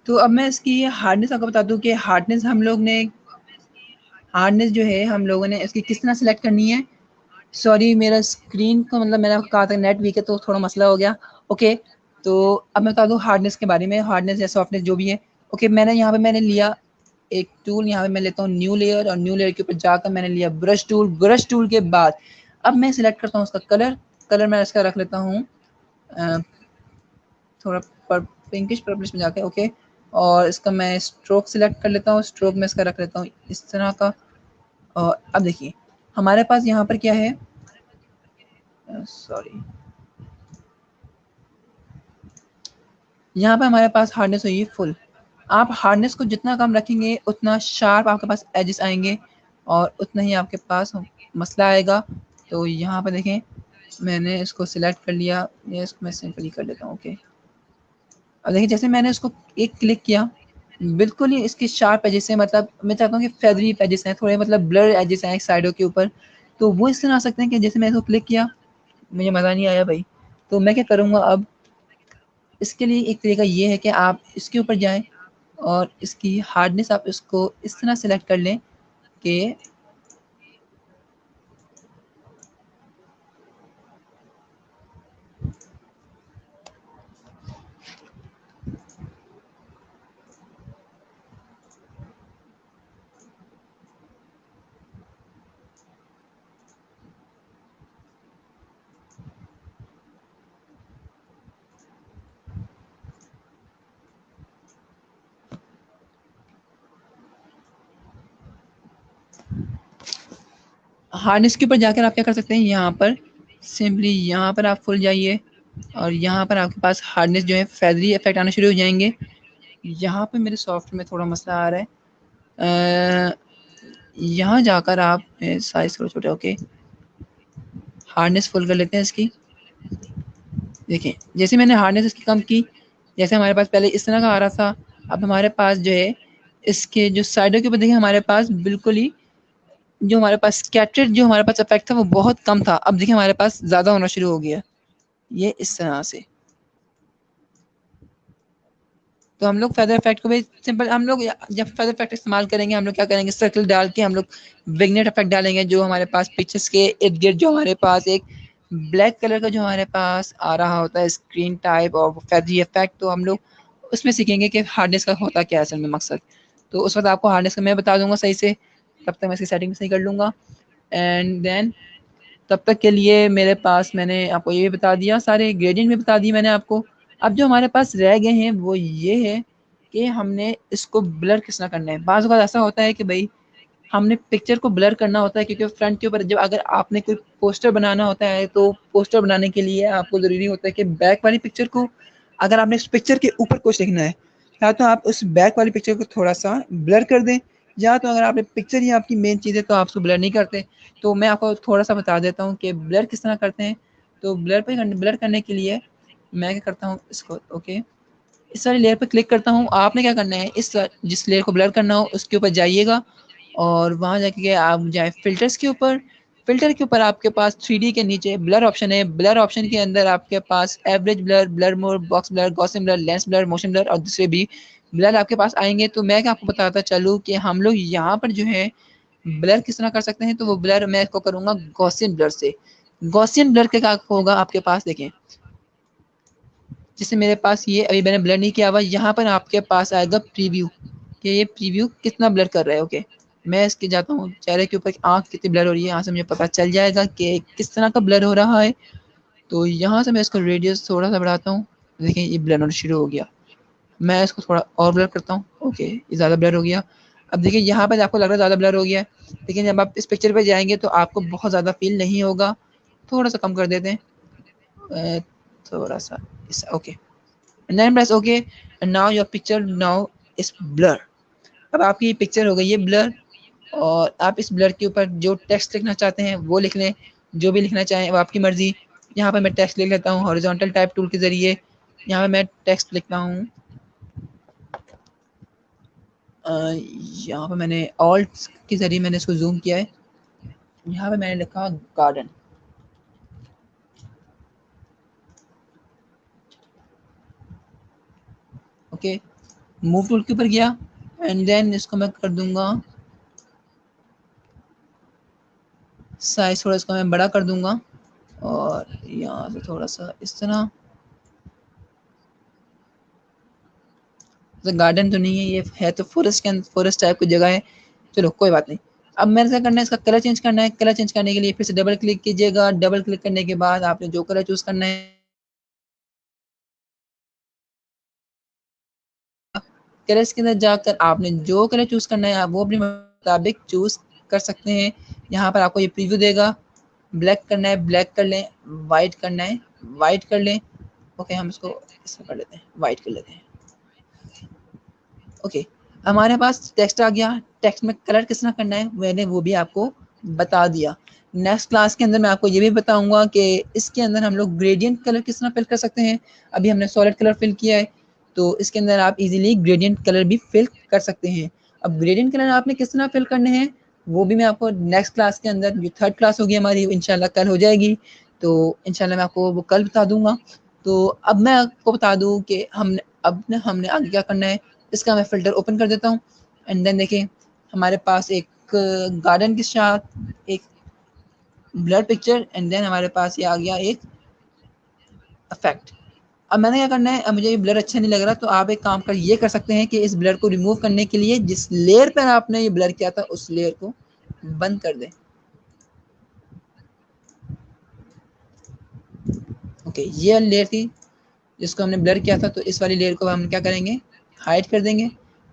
तो अब मैं इसकी हार्डनेस आपको बता दूं कि हार्डनेस जो है हम लोगों ने इसकी किस तरह सेलेक्ट करनी है। सॉरी, मेरा स्क्रीन को मतलब मैंने आपको कहा था नेट वीक है तो थोड़ा मसला हो गया। ओके, तो अब मैं बता दूं हार्डनेस के बारे में, हार्डनेस या सॉफ्टनेस जो भी है। ओके, मैंने लिया एक टूल, यहाँ पे मैं लेता हूँ न्यू लेयर, और न्यू लेयर के ऊपर जाकर मैंने लिया ब्रश टूल। ब्रश टूल के बाद अब मैं सिलेक्ट करता हूँ उसका कलर। कलर मैं इसका रख लेता हूँ थोड़ा पिंकिश पर्पलिश में जाके। ओके, और इसका मैं स्ट्रोक सिलेक्ट कर लेता हूँ, स्ट्रोक में इसका रख लेता हूँ इस तरह का। और अब देखिए हमारे पास यहाँ पर क्या है, सॉरी, यहाँ पे हमारे पास हार्डनेस हुई है फुल। आप हार्डनेस को जितना कम रखेंगे उतना शार्प आपके पास एजेस आएंगे, और उतना ही आपके पास मसला आएगा। तो यहाँ पर देखें, मैंने इसको सिलेक्ट कर लिया, ये इसको मैं सिंपली कर लेता हूँ। ओके, अब देखिए जैसे मैंने उसको एक क्लिक किया, बिल्कुल ही इसके शार्प एजेस हैं, मतलब मैं चाहता हूँ कि फेदरी एजेस हैं, थोड़े मतलब ब्लर एजेस हैं एक साइडों के ऊपर। तो वो इस तरह आ सकते हैं कि जैसे मैंने इसको क्लिक किया, मुझे मज़ा नहीं आया भाई। तो मैं क्या करूँगा अब, इसके लिए एक तरीका ये है कि आप इसके ऊपर जाएँ और इसकी हार्डनेस आप इसको इस तरह सेलेक्ट कर लें कि हार्डनेस के ऊपर जाकर आप क्या कर सकते हैं, यहाँ पर सिंपली यहाँ पर आप फुल जाइए और यहाँ पर आपके पास हार्डनेस जो है फेदरी इफेक्ट आना शुरू हो जाएंगे। यहाँ पे मेरे सॉफ्ट में थोड़ा मसला आ रहा है, यहाँ जाकर आप साइज थोड़ा छोटा, ओके हार्डनेस फुल कर लेते हैं इसकी। देखिए जैसे मैंने हार्डनेस इसकी कम की, जैसे हमारे पास पहले इस तरह का आ रहा था, अब हमारे पास जो है इसके जो साइडों के ऊपर देखिए हमारे पास बिल्कुल ही जो हमारे पास स्कैटर्ड जो हमारे पास इफेक्ट था वो बहुत कम था, अब देखिए हमारे पास ज़्यादा होना शुरू हो गया, ये इस तरह से। तो हम लोग फेदर इफेक्ट को भी सिंपल, हम लोग जब फेदर इफेक्ट इस्तेमाल करेंगे हम लोग क्या करेंगे, सर्कल डाल के हम लोग विग्नेट इफेक्ट डालेंगे, जो हमारे पास पिक्चर्स के इर्द गिर्द जो हमारे पास एक ब्लैक कलर का जो हमारे पास आ रहा होता है स्क्रीन टाइप और फेदरी इफेक्ट, तो हम लोग उसमें सीखेंगे कि हार्डनेस का होता क्या है असल में मकसद। तो उस वक्त आपको हार्डनेस का मैं बता दूंगा सही से, तब तक मैं इसकी सेटिंग सही कर लूँगा। एंड देन तब तक के लिए मेरे पास मैंने आपको ये भी बता दिया, सारे ग्रेडियंट भी बता दिए मैंने आपको। अब जो हमारे पास रह गए हैं वो ये है कि हमने इसको ब्लर किस तरह करना है। बाज़ वक़्त ऐसा होता है कि भाई हमने पिक्चर को ब्लर करना होता है, क्योंकि फ्रंट के ऊपर जब अगर आपने कोई पोस्टर बनाना होता है तो पोस्टर बनाने के लिए आपको ज़रूरी होता है कि बैक वाली पिक्चर को, अगर आपने इस पिक्चर के ऊपर कुछ लिखना है या तो आप उस बैक वाली पिक्चर को थोड़ा सा ब्लर कर दें, या तो अगर आपने पिक्चर ही आपकी मेन चीज़ है तो आप उसको ब्लर नहीं करते। तो मैं आपको थोड़ा सा बता देता हूँ कि ब्लर किस तरह करते हैं। तो ब्लर करने के लिए मैं क्या करता हूँ, इसको ओके इस वाली लेयर पर क्लिक करता हूँ। आपने क्या करना है, इस जिस लेयर को ब्लर करना हो उसके ऊपर जाइएगा और वहाँ जाके आप जाए फिल्टर्स के ऊपर। फिल्टर के ऊपर आपके पास 3D के नीचे ब्लर ऑप्शन है, ब्लर ऑप्शन के अंदर आपके पास average blur, blur mode, box blur, Gaussian blur, lens blur, motion blur और दूसरे भी ब्लर आपके पास आएंगे। तो मैं क्या आपको बताता चलूँ कि हम लोग यहाँ पर जो है ब्लर किस तरह कर सकते हैं। तो वो ब्लर मैं इसको करूँगा गॉसियन ब्लर से। गॉसियन ब्लर के क्या होगा आपके पास, देखें जैसे मेरे पास ये अभी मैंने ब्लर नहीं किया हुआ, यहाँ पर आपके पास आएगा प्रीव्यू कि ये प्रीव्यू कितना ब्लर कर रहा है। ओके मैं इसके जाता हूँ चेहरे के ऊपर आँख कितनी ब्लर हो रही है, यहाँ से मुझे पता चल जाएगा कि किस तरह का ब्लर हो रहा है। तो यहाँ से मैं इसको रेडियस थोड़ा सा बढ़ाता हूँ, देखें ये ब्लर होना शुरू हो गया। मैं इसको थोड़ा और ब्लर करता हूँ, ओके ये ज़्यादा ब्लर हो गया। अब देखिए यहाँ पर आपको लग रहा है ज़्यादा ब्लर हो गया है, लेकिन जब आप इस पिक्चर पर जाएंगे तो आपको बहुत ज़्यादा फील नहीं होगा। थोड़ा सा कम कर देते हैं, थोड़ा सा इस okay and then press OK and now your picture now is blur। अब आपकी ये पिक्चर हो गई है ब्लर और आप इस ब्लर के ऊपर जो टेक्स्ट लिखना चाहते हैं वो लिख लें, जो भी लिखना चाहें वो आपकी मर्जी। यहाँ पर मैं टेक्स्ट लिख लेता हूँ हॉरिजॉन्टल टाइप टूल के ज़रिए। यहाँ पर मैं टेक्स्ट लिखता हूँ, यहाँ पर मैंने ऑल्ट के ज़रिए मैंने इसको जूम किया है। यहाँ पर मैंने लिखा गार्डन, ओके मूव टूल के ऊपर गया एंड देन इसको मैं कर दूंगा साइज, थोड़ा इसको मैं बड़ा कर दूंगा और यहाँ से थोड़ा सा इस तरह। गार्डन तो नहीं है, ये है तो फॉरेस्ट के फॉरेस्ट टाइप की जगह है। चलो कोई बात नहीं। अब मैंने क्या करना है, इसका कलर चेंज करना है। कलर चेंज करने के लिए फिर से डबल क्लिक कीजिएगा। डबल क्लिक करने के बाद आपने जो कलर चूज करना है, कलर्स के अंदर जाकर आपने जो कलर चूज करना है आप वो अपने मुताबिक चूज कर सकते हैं। यहाँ पर आपको ये प्रीव्यू देगा, ब्लैक करना है ब्लैक कर लें, वाइट करना है वाइट कर लें। ओके हम इसको इसमें कर लेते हैं, वाइट कर लेते हैं। ओके हमारे पास टेक्स्ट आ गया। टेक्स्ट में कलर किस तरह करना है मैंने वो भी आपको बता दिया। नेक्स्ट क्लास के अंदर मैं आपको ये भी बताऊंगा कि इसके अंदर हम लोग ग्रेडियंट कलर किस तरह फिल कर सकते हैं। अभी हमने सॉलिड कलर फिल किया है तो इसके अंदर आप इजीली ग्रेडियंट कलर भी फिल कर सकते हैं। अब ग्रेडियंट कलर आपने किस तरह फिल करने हैं वो भी मैं आपको नेक्स्ट क्लास के अंदर, जो थर्ड क्लास होगी हमारी इंशाल्लाह कल हो जाएगी, तो इंशाल्लाह मैं आपको वो कल बता दूंगा। तो अब मैं आपको बता दूं कि हमने आगे क्या करना है। इसका मैं फ़िल्टर ओपन कर देता हूँ एंड देन देखिए हमारे पास एक गार्डन के साथ एक ब्लर पिक्चर एंड देन हमारे पास ये आ गया एक इफेक्ट। अब मैंने क्या करना है, अब मुझे ये ब्लर अच्छा नहीं लग रहा तो आप एक काम कर ये कर सकते हैं कि इस ब्लर को रिमूव करने के लिए जिस लेयर पर आपने ये ब्लर किया था उस लेयर को बंद कर दें। ओके ये लेयर थी जिसको हमने ब्लर किया था, तो इस वाली लेयर को हम क्या करेंगे, हाइड कर देंगे।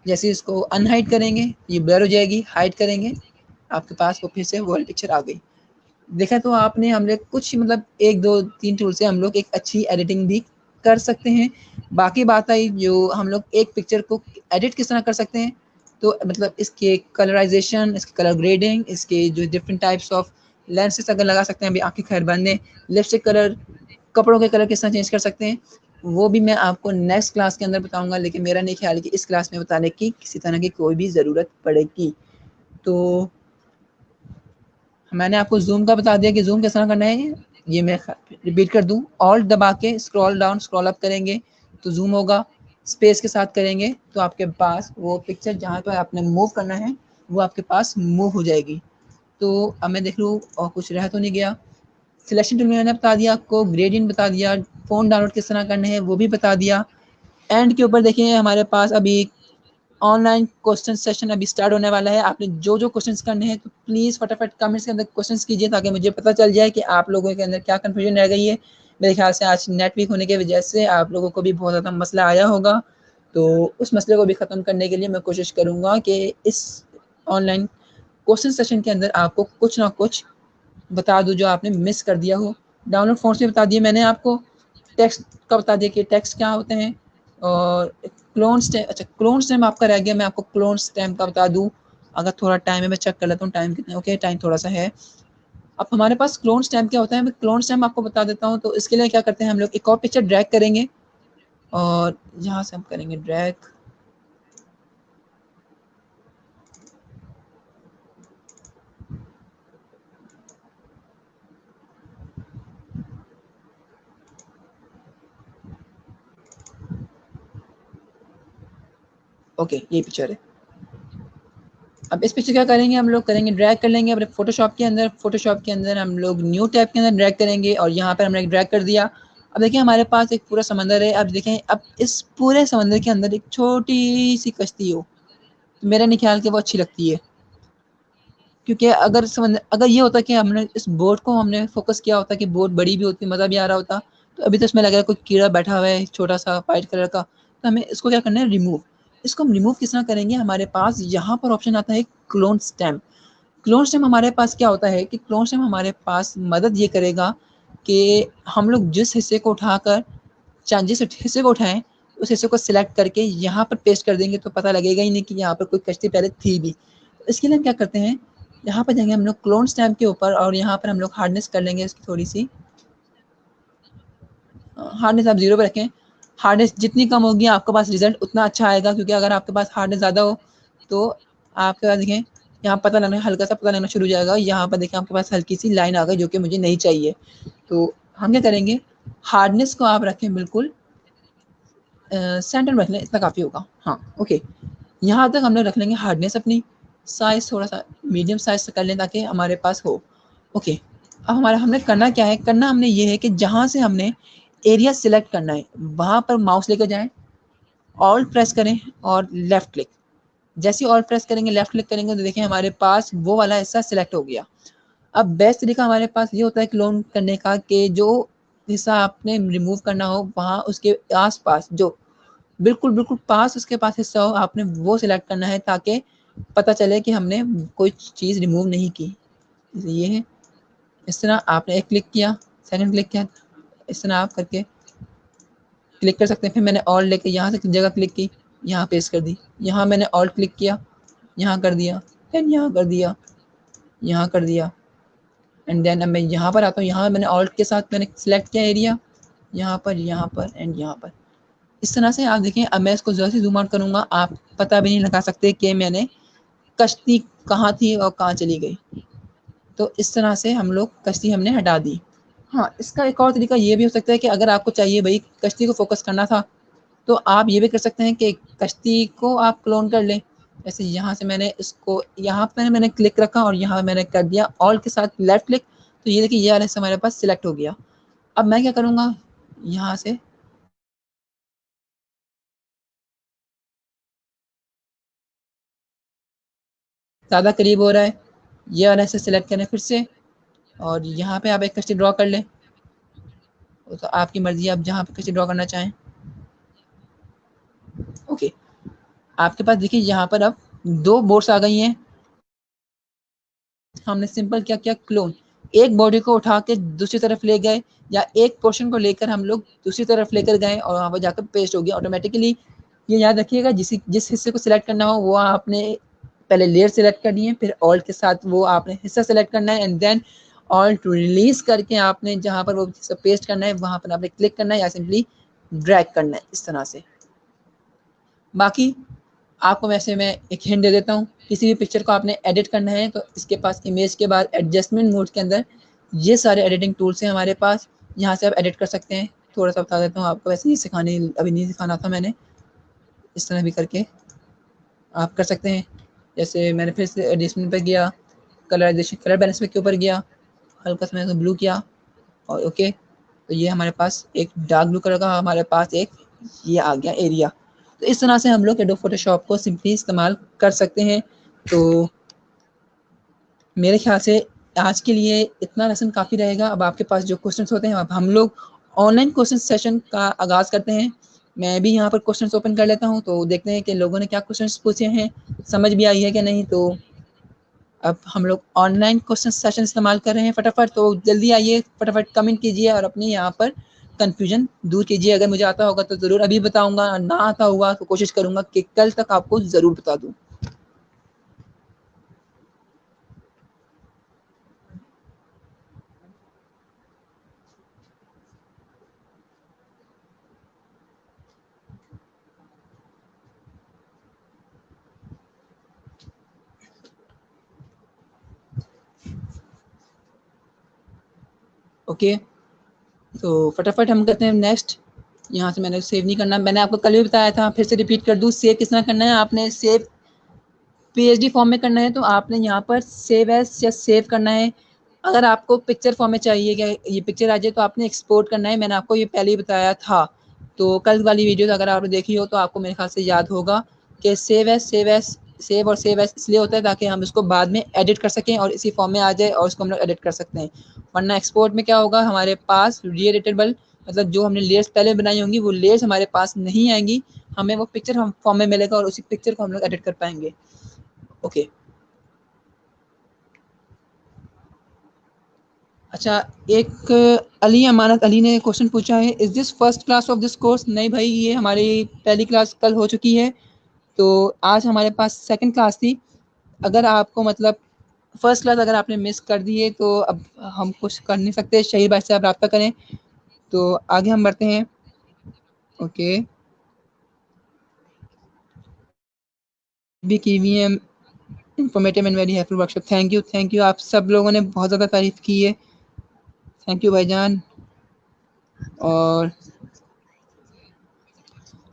जैसे इसको अनहाइड करेंगे ये ब्लर हो जाएगी, हाइड करेंगे आपके पास वो फिर से वो वाली पिक्चर आ गई। देखा तो आपने हम लोग कुछ मतलब 1 2 3 टूल से हम लोग एक अच्छी एडिटिंग भी कर सकते हैं। बाकी बात आई जो हम लोग एक पिक्चर को एडिट किस तरह कर सकते हैं, तो मतलब इसके कलराइजेशन, इसके कलर ग्रेडिंग, इसके जो डिफरेंट टाइप्स ऑफ लेंसेज अगर लगा सकते हैं, अभी आंखें खैर बंद है, लिपस्टिक कलर, कपड़ों के कलर किस तरह चेंज कर सकते हैं, वो भी मैं आपको नेक्स्ट क्लास के अंदर बताऊंगा। लेकिन मेरा नहीं ख्याल कि इस क्लास में बताने की किसी तरह की कोई भी ज़रूरत पड़ेगी। तो मैंने आपको जूम का बता दिया कि जूम किस तरह करना है। ये मैं रिपीट कर दूं, ऑल्ट दबा के स्क्रॉल डाउन स्क्रॉल अप करेंगे तो जूम होगा, स्पेस के साथ करेंगे तो आपके पास वो पिक्चर जहाँ पर आपने मूव करना है वो आपके पास मूव हो जाएगी। तो अब मैं देख लूँ और कुछ रह तो नहीं गया। सिलेक्शन टूल में मैंने बता दिया आपको, ग्रेडियंट बता दिया, फ़ोन डाउनलोड किस तरह करने हैं वो भी बता दिया। एंड के ऊपर देखिए हमारे पास अभी ऑनलाइन क्वेश्चन सेशन अभी स्टार्ट होने वाला है। आपने जो जो क्वेश्चंस करने हैं तो प्लीज़ फटाफट कमेंट्स के अंदर क्वेश्चंस कीजिए ताकि मुझे पता चल जाए कि आप लोगों के अंदर क्या कन्फ्यूजन रह गई है। मेरे ख्याल से आज नेट वीक होने की वजह से आप लोगों को भी बहुत ज़्यादा मसला आया होगा, तो उस मसले को भी ख़त्म करने के लिए मैं कोशिश करूँगा कि इस ऑनलाइन क्वेश्चन सेशन के अंदर आपको कुछ ना कुछ बता दूँ जो आपने मिस कर दिया हो। डाउनलोड फ़ॉन्ट्स भी बता दिए मैंने आपको, टेक्स्ट का बता दिया कि टेक्स्ट क्या होते हैं, और क्लोन स्टैम्प, अच्छा क्लोन स्टैम्प आपका रह गया, मैं आपको क्लोन स्टैम्प का बता दूँ। अगर थोड़ा टाइम है मैं चेक कर लेता हूँ टाइम कितना, ओके टाइम थोड़ा सा है। अब हमारे पास क्लोन स्टैम्प क्या होता है, मैं क्लोन स्टैम्प आपको बता देता हूँ। तो इसके लिए क्या करते हैं हम लोग, एक और पिक्चर ड्रैग करेंगे और यहाँ से हम करेंगे ड्रैग, ओके ये पिक्चर है। अब इस पिक्चर क्या करेंगे हम लोग, करेंगे ड्रैग कर लेंगे अपने फोटोशॉप के अंदर। फोटोशॉप के अंदर हम लोग न्यू टैब के अंदर ड्रैग करेंगे और यहाँ पर हमने ड्रैग कर दिया। अब देखिए हमारे पास एक पूरा समंदर है। अब देखें, अब इस पूरे समंदर के अंदर एक छोटी सी कश्ती हो तो मेरा नहीं ख्याल कि वो अच्छी लगती है। क्योंकि अगर समंदर, अगर ये होता कि हमने इस बोट को हमने फोकस किया होता कि बोट बड़ी भी होती, मज़ा भी आ रहा होता, तो अभी तो इसमें लग रहा है कोई कीड़ा बैठा हुआ है छोटा सा वाइट कलर का, तो हमें इसको क्या करना है, रिमूव। इसको हम रिमूव किस तरह करेंगे, हमारे पास यहाँ पर ऑप्शन आता है क्लोन स्टैम्प। क्लोन स्टेम हमारे पास क्या होता है कि क्लोन स्टेम हमारे पास मदद ये करेगा कि हम लोग जिस हिस्से को उठाकर, जिस हिस्से को उठाएं उस हिस्से को सिलेक्ट करके यहाँ पर पेस्ट कर देंगे तो पता लगेगा ही नहीं कि यहाँ पर कोई कश्ती पहले थी भी। तो इसके लिए हम क्या करते हैं, यहाँ पर जाएंगे हम लोग क्लोन स्टैम्प के ऊपर और यहाँ पर हम लोग हार्डनेस कर लेंगे इसकी थोड़ी सी, हार्डनेस आप 0 पे रखें। हार्डनेस जितनी कम होगी आपके पास रिजल्ट उतना अच्छा आएगा, क्योंकि अगर आपके पास हार्डनेस ज़्यादा हो तो आपके पास देखें यहाँ पता लगना, हल्का सा पता लगना शुरू हो जाएगा। यहाँ पर देखें आपके पास हल्की सी लाइन आ गई जो कि मुझे नहीं चाहिए। तो हम क्या करेंगे, हार्डनेस को आप रखें बिल्कुल सेंटर में रख लें, इतना काफ़ी होगा। हाँ ओके, यहाँ तक हम लोग रख लेंगे हार्डनेस अपनी। साइज़ थोड़ा सा मीडियम साइज़ से कर लें ताकि हमारे पास हो। ओके, अब हमारा हमने करना क्या है, करना हमने ये है कि जहाँ से हमने एरिया सिलेक्ट करना है वहाँ पर माउस लेकर जाएं, ऑल्ट प्रेस करें और लेफ़्ट क्लिक। जैसे ही ऑल्ट प्रेस करेंगे लेफ़्ट क्लिक करेंगे तो देखें हमारे पास वो वाला हिस्सा सिलेक्ट हो गया। अब बेस्ट तरीका हमारे पास ये होता है क्लोन करने का कि जो हिस्सा आपने रिमूव करना हो वहाँ उसके आस-पास जो बिल्कुल, बिल्कुल पास उसके पास हिस्सा हो, आपने वो सिलेक्ट करना है ताकि पता चले कि हमने कोई चीज़ रिमूव नहीं की। ये है, इस तरह आपने एक क्लिक किया, सेकंड क्लिक किया, इस तरह आप करके क्लिक कर सकते हैं। फिर मैंने ऑल्ट लेके यहाँ से जगह क्लिक की, यहाँ पेस्ट कर दी। यहाँ मैंने ऑल्ट क्लिक किया, यहाँ कर दिया, फिर यहाँ कर दिया, यहाँ कर दिया। एंड देन अब मैं यहाँ पर आता हूँ, यहाँ मैंने ऑल्ट के साथ मैंने सेलेक्ट किया एरिया, यहाँ पर एंड यहाँ पर। इस तरह से आप देखें, अब मैं इसको ज़रा सी ज़ूम आउट करूँगा, आप पता भी नहीं लगा सकते कि मैंने कश्ती कहाँ थी और कहाँ चली गई। तो इस तरह से हम लोग कश्ती हमने हटा दी। हाँ, इसका एक और तरीका ये भी हो सकता है कि अगर आपको चाहिए भई कश्ती को फ़ोकस करना था, तो आप ये भी कर सकते हैं कि कश्ती को आप क्लोन कर लें। जैसे यहाँ से मैंने इसको यहाँ पे मैंने क्लिक रखा और यहाँ मैंने कर दिया ऑल्ट के साथ लेफ्ट क्लिक, तो ये देखिए ये वाला हिस्सा हमारे पास सिलेक्ट हो गया। अब मैं क्या करूँगा, यहाँ से ज़्यादा करीब हो रहा है, ये वाला हिस्सा सिलेक्ट करें फिर से और यहाँ पे आप एक कश्ती ड्रॉ कर लें। तो आपकी मर्ज़ी है आप जहाँ पे कश्ती ड्रॉ करना चाहें। ओके, आपके पास देखिए यहाँ पर अब 2 बोट्स आ गई हैं। हमने सिंपल क्या किया, क्लोन। एक बॉडी को उठा के दूसरी तरफ ले गए या एक पोर्शन को लेकर हम लोग दूसरी तरफ लेकर गए और वहाँ पर जाकर पेस्ट हो गया ऑटोमेटिकली। ये याद रखिएगा, जिस हिस्से को सिलेक्ट करना हो वो आपने पहले लेयर सिलेक्ट करनी है, फिर ऑल्ट के साथ वो आपने हिस्सा सिलेक्ट करना है एंड देन ऑल्ट रिलीज करके आपने जहाँ पर वो हिस्सा पेस्ट करना है वहाँ पर आपने क्लिक करना है या सिंपली ड्रैग करना है इस तरह से। बाकी आपको वैसे मैं एक हिंट दे देता हूँ, किसी भी पिक्चर को आपने एडिट करना है तो इसके पास इमेज के बाद एडजस्टमेंट मोड के अंदर ये सारे एडिटिंग टूल्स हैं हमारे पास, यहाँ से आप एडिट कर सकते हैं। थोड़ा सा बता देता हूँ आपको, वैसे ही सिखाने अभी नहीं सिखाना था मैंने, इस तरह भी करके आप कर सकते हैं। जैसे मैंने फिर से एडिशनल पे गया, कलराइजेशन कलर बैलेंस के ऊपर गया, हल्का सा मैंने ब्लू किया और ओके, तो ये हमारे पास एक डार्क ब्लू कलर का हमारे पास एक ये आ गया एरिया। तो इस तरह से हम लोग एडोब फोटोशॉप को सिंपली इस्तेमाल कर सकते हैं। तो मेरे ख्याल से आज के लिए इतना लेसन काफ़ी रहेगा। अब आपके पास जो क्वेश्चंस होते हैं, अब हम लोग ऑनलाइन क्वेश्चन सेशन का आगाज़ करते हैं। मैं भी यहाँ पर क्वेश्चंस ओपन कर लेता हूँ, तो देखते हैं कि लोगों ने क्या क्वेश्चंस पूछे हैं, समझ भी आई है कि नहीं। तो अब हम लोग ऑनलाइन क्वेश्चन सेशन इस्तेमाल कर रहे हैं फटाफट, तो जल्दी आइए, फटाफट कमेंट कीजिए और अपने यहाँ पर कन्फ्यूजन दूर कीजिए। अगर मुझे आता होगा तो ज़रूर अभी बताऊँगा, ना आता हुआ तो कोशिश करूँगा कि कल तक आपको ज़रूर बता दूँ। ओके, तो फटाफट हम करते हैं नेक्स्ट। यहाँ से मैंने सेव नहीं करना, मैंने आपको कल भी बताया था, फिर से रिपीट कर दूँ। सेव किस तरह करना है, आपने सेव पीएचडी फॉर्म में करना है तो आपने यहाँ पर सेव एज या सेव करना है। अगर आपको पिक्चर फॉर्म में चाहिए कि ये पिक्चर आ जाए तो आपने एक्सपोर्ट करना है। मैंने आपको ये पहले ही बताया था, तो कल वाली वीडियो अगर आपने देखी हो तो आपको मेरे ख्याल से याद होगा कि सेव और सेव एज इसलिए होता है ताकि हम इसको बाद में एडिट कर सकें और इसी फॉर्म में आ जाए और इसको हम लोग एडिट कर सकते हैं। वरना एक्सपोर्ट में क्या होगा, हमारे पास रीएडिटेबल मतलब जो हमने लेयर्स पहले बनाई होंगी वो लेयर्स हमारे पास नहीं आएंगी, हमें वो पिक्चर हम फॉर्म में मिलेगा और उसी पिक्चर को हम लोग एडिट कर पाएंगे। ओके, अच्छा, एक अली अमानत अली ने क्वेश्चन पूछा है, is this first class of this course? नहीं भाई, ये हमारी पहली क्लास कल हो चुकी है, तो आज हमारे पास सेकंड क्लास थी। अगर आपको मतलब फर्स्ट क्लास अगर आपने मिस कर दी है तो अब हम कुछ कर नहीं सकते, शहीद भाई से आप रब्ता करें। तो आगे हम बढ़ते हैं। ओके, भी की वी एम informative and very helpful workshop, thank you, आप सब लोगों ने बहुत ज़्यादा तारीफ़ की है, थैंक यू भाईजान। और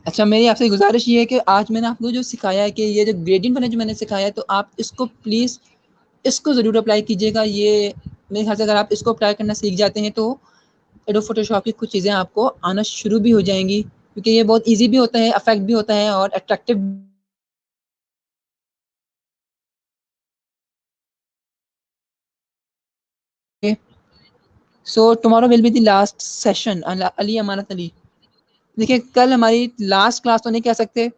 अच्छा, मेरी आपसे गुजारिश ये है कि आज मैंने आपको जो सिखाया है कि ये जो ग्रेडियंट वाला जो मैंने सिखाया है, तो आप इसको प्लीज़ इसको ज़रूर अप्लाई कीजिएगा। ये मेरे ख्याल से अगर आप इसको अप्लाई करना सीख जाते हैं तो एडोब फोटोशॉप की कुछ चीज़ें आपको आना शुरू भी हो जाएंगी, क्योंकि ये बहुत ईजी भी होता है, इफेक्ट भी होता है और attractive. So tomorrow will be the last session. Ali Amanat Ali, देखिए कल हमारी लास्ट क्लास तो नहीं कह सकते,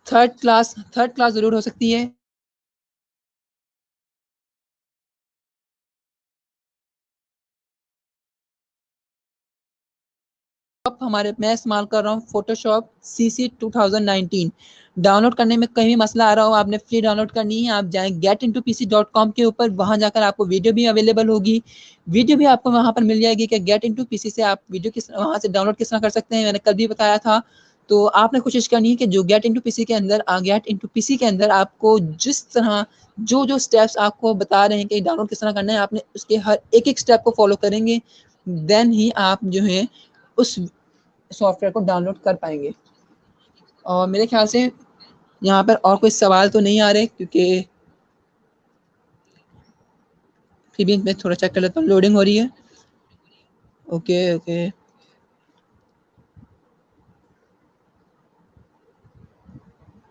थर्ड क्लास ज़रूर हो सकती है। अब हमारे मैं इस्तेमाल कर रहा हूँ फोटोशॉप CC 2019। डाउनलोड करने में कहीं भी मसला आ रहा हो, आपने फ्री डाउनलोड करनी है, आप जाएँ getintopc.com के ऊपर, वहाँ जाकर आपको वीडियो भी अवेलेबल होगी। वीडियो भी आपको वहाँ पर मिल जाएगी कि गेट इंटू पीसी से आप वीडियो किस वहाँ से डाउनलोड किस तरह कर सकते हैं, मैंने कल भी बताया था। तो आपने कोशिश करनी है कि जो गेट इंटू पीसी के अंदर गेट इंटू पीसी के अंदर आपको जिस तरह जो स्टेप्स आपको बता रहे हैं कि डाउनलोड किस तरह करना है, आपने उसके हर एक स्टेप को फॉलो करेंगे, देन ही आप जो है उस सॉफ्टवेयर को डाउनलोड कर पाएंगे। और मेरे ख्याल से यहाँ पर और कोई सवाल तो नहीं आ रहे, क्योंकि फिर भी मैं थोड़ा चेक कर लेता हूँ, लोडिंग हो रही है। ओके ओके,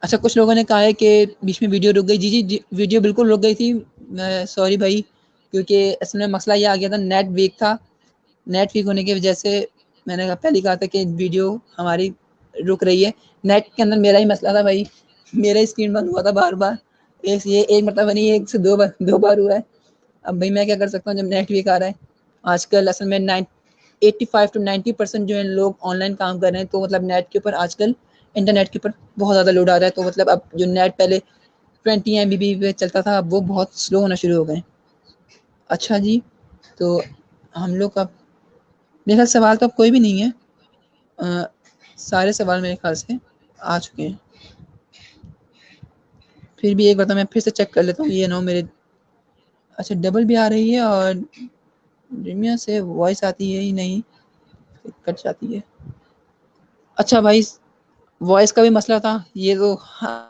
अच्छा, कुछ लोगों ने कहा है कि बीच में वीडियो रुक गई। जी, वीडियो बिल्कुल रुक गई थी, मैं सॉरी भाई, क्योंकि इसमें मसला ये आ गया था, नेट वीक था। नेट वीक होने की वजह से मैंने पहले कहा था कि वीडियो हमारी रुक रही है। नेट के अंदर मेरा ही मसला था भाई, मेरा ही स्क्रीन बंद हुआ था बार बार, ये एक मतलब नहीं, एक से दो बार हुआ है। अब भाई मैं क्या कर सकता हूँ जब नेट वीक आ रहा है। आजकल असल में 85 to 90% जो है लोग ऑनलाइन काम कर रहे हैं, तो मतलब नेट के ऊपर आजकल इंटरनेट के ऊपर बहुत ज़्यादा लोड आ रहा है। तो मतलब अब जो नेट पहले 20 MB पे चलता था, अब वो बहुत स्लो होना शुरू हो गए। अच्छा जी, तो हम लोग का मेरे ख्याल सवाल तो अब कोई भी नहीं है। अ, सारे सवाल मेरे ख्याल से आ चुके हैं। फिर भी एक बार तो मैं फिर से चेक कर लेता हूँ, ये ना हो मेरे। अच्छा, डबल भी आ रही है और प्रीमियर से वॉइस आती है ही नहीं, कट जाती है। अच्छा भाई, वॉइस का भी मसला था ये तो। हाँ,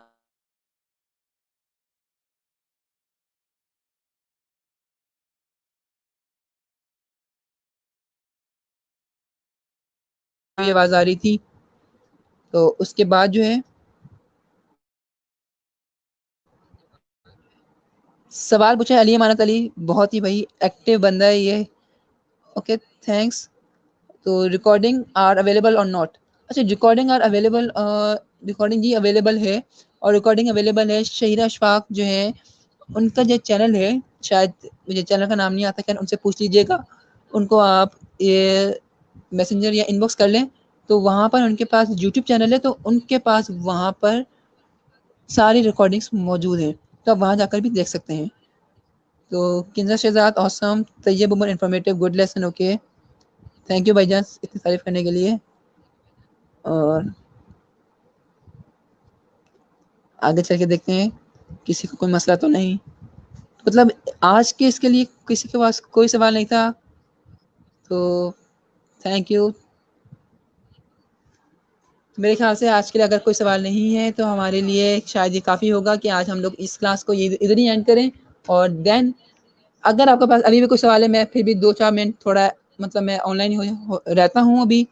ये आवाज़ आ रही थी, तो उसके बाद जो है सवाल पूछा अली अमानत अली, बहुत ही भाई एक्टिव बंदा है ये। Okay, thanks. तो रिकॉर्डिंग आर अवेलेबल और नॉट। अच्छा, रिकॉर्डिंग आर अवेलेबल, रिकॉर्डिंग जी अवेलेबल है, और रिकॉर्डिंग अवेलेबल है। शहीरा अशफाक जो है, उनका जो चैनल है, शायद मुझे चैनल का नाम नहीं आता, क्या उनसे पूछ लीजिएगा। उनको आप ये मैसेंजर या इनबॉक्स कर लें, तो वहाँ पर उनके पास यूट्यूब चैनल है, तो उनके पास वहाँ पर सारी रिकॉर्डिंग्स मौजूद हैं, तो आप वहाँ जाकर भी देख सकते हैं। तो किंजर Shahzad awesome, Tayyab Umar informative, good lesson, okay. Thank you भाईजान इतनी तारीफ करने के लिए। और आगे चल के देखते हैं किसी को कोई मसला तो नहीं। मतलब आज के इसके लिए किसी के पास कोई सवाल नहीं था, तो थैंक यू। मेरे ख्याल से आज के लिए अगर कोई सवाल नहीं है, तो हमारे लिए शायद ये काफ़ी होगा कि आज हम लोग इस क्लास को ये इधर ही एंड करें। और देन अगर आपके पास अभी भी कोई सवाल है, मैं फिर भी 2-4 मिनट थोड़ा, मतलब मैं ऑनलाइन ही रहता हूँ अभी।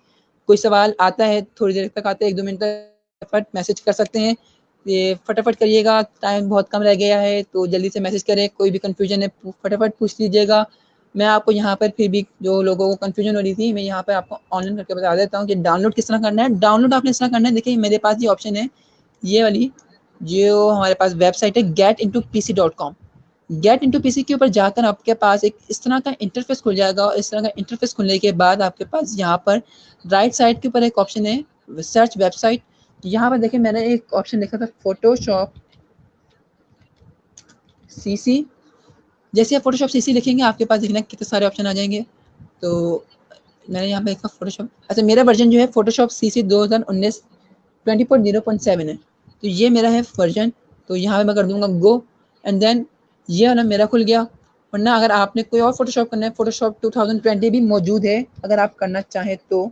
कोई सवाल आता है थोड़ी देर तक आता है, 1-2 मिनट तक, फट मैसेज कर सकते हैं। ये फटाफट करिएगा, टाइम बहुत कम रह गया है, तो जल्दी से मैसेज करें। कोई भी कन्फ्यूजन है फटाफट पूछ लीजिएगा। मैं आपको यहाँ पर फिर भी जो लोगों को कन्फ्यूजन हो रही थी, मैं यहाँ पर आपको ऑनलाइन करके बता देता हूँ कि डाउनलोड किस तरह करना है। डाउनलोड आपने इस तरह करना है, देखिए मेरे पास ये ऑप्शन है, ये वाली जो हमारे पास वेबसाइट है getintoPC.com। गेट इंटू पीसी के ऊपर जाकर आपके पास एक इस तरह का इंटरफेस खुल जाएगा, और इस तरह का इंटरफेस खुलने के बाद आपके पास यहाँ पर राइट साइड के ऊपर एक ऑप्शन है सर्च वेबसाइट। यहाँ पर देखिए मैंने एक ऑप्शन लिखा था फोटोशॉप सीसी। जैसे आप फोटोशॉप सीसी लिखेंगे, आपके पास देखना कितने सारे ऑप्शन आ जाएंगे। तो मैंने यहाँ पे लिखा फोटोशॉप। अच्छा, मेरा वर्जन जो है फोटोशॉप सीसी 2019 20.0.7 है, तो ये मेरा है वर्जन। तो यहाँ पे मैं कर दूंगा गो, एंड देन ये वाला मेरा खुल गया। वरना अगर आपने कोई और फोटोशॉप करना है, फोटोशॉप 2020 भी मौजूद है, अगर आप करना चाहें तो।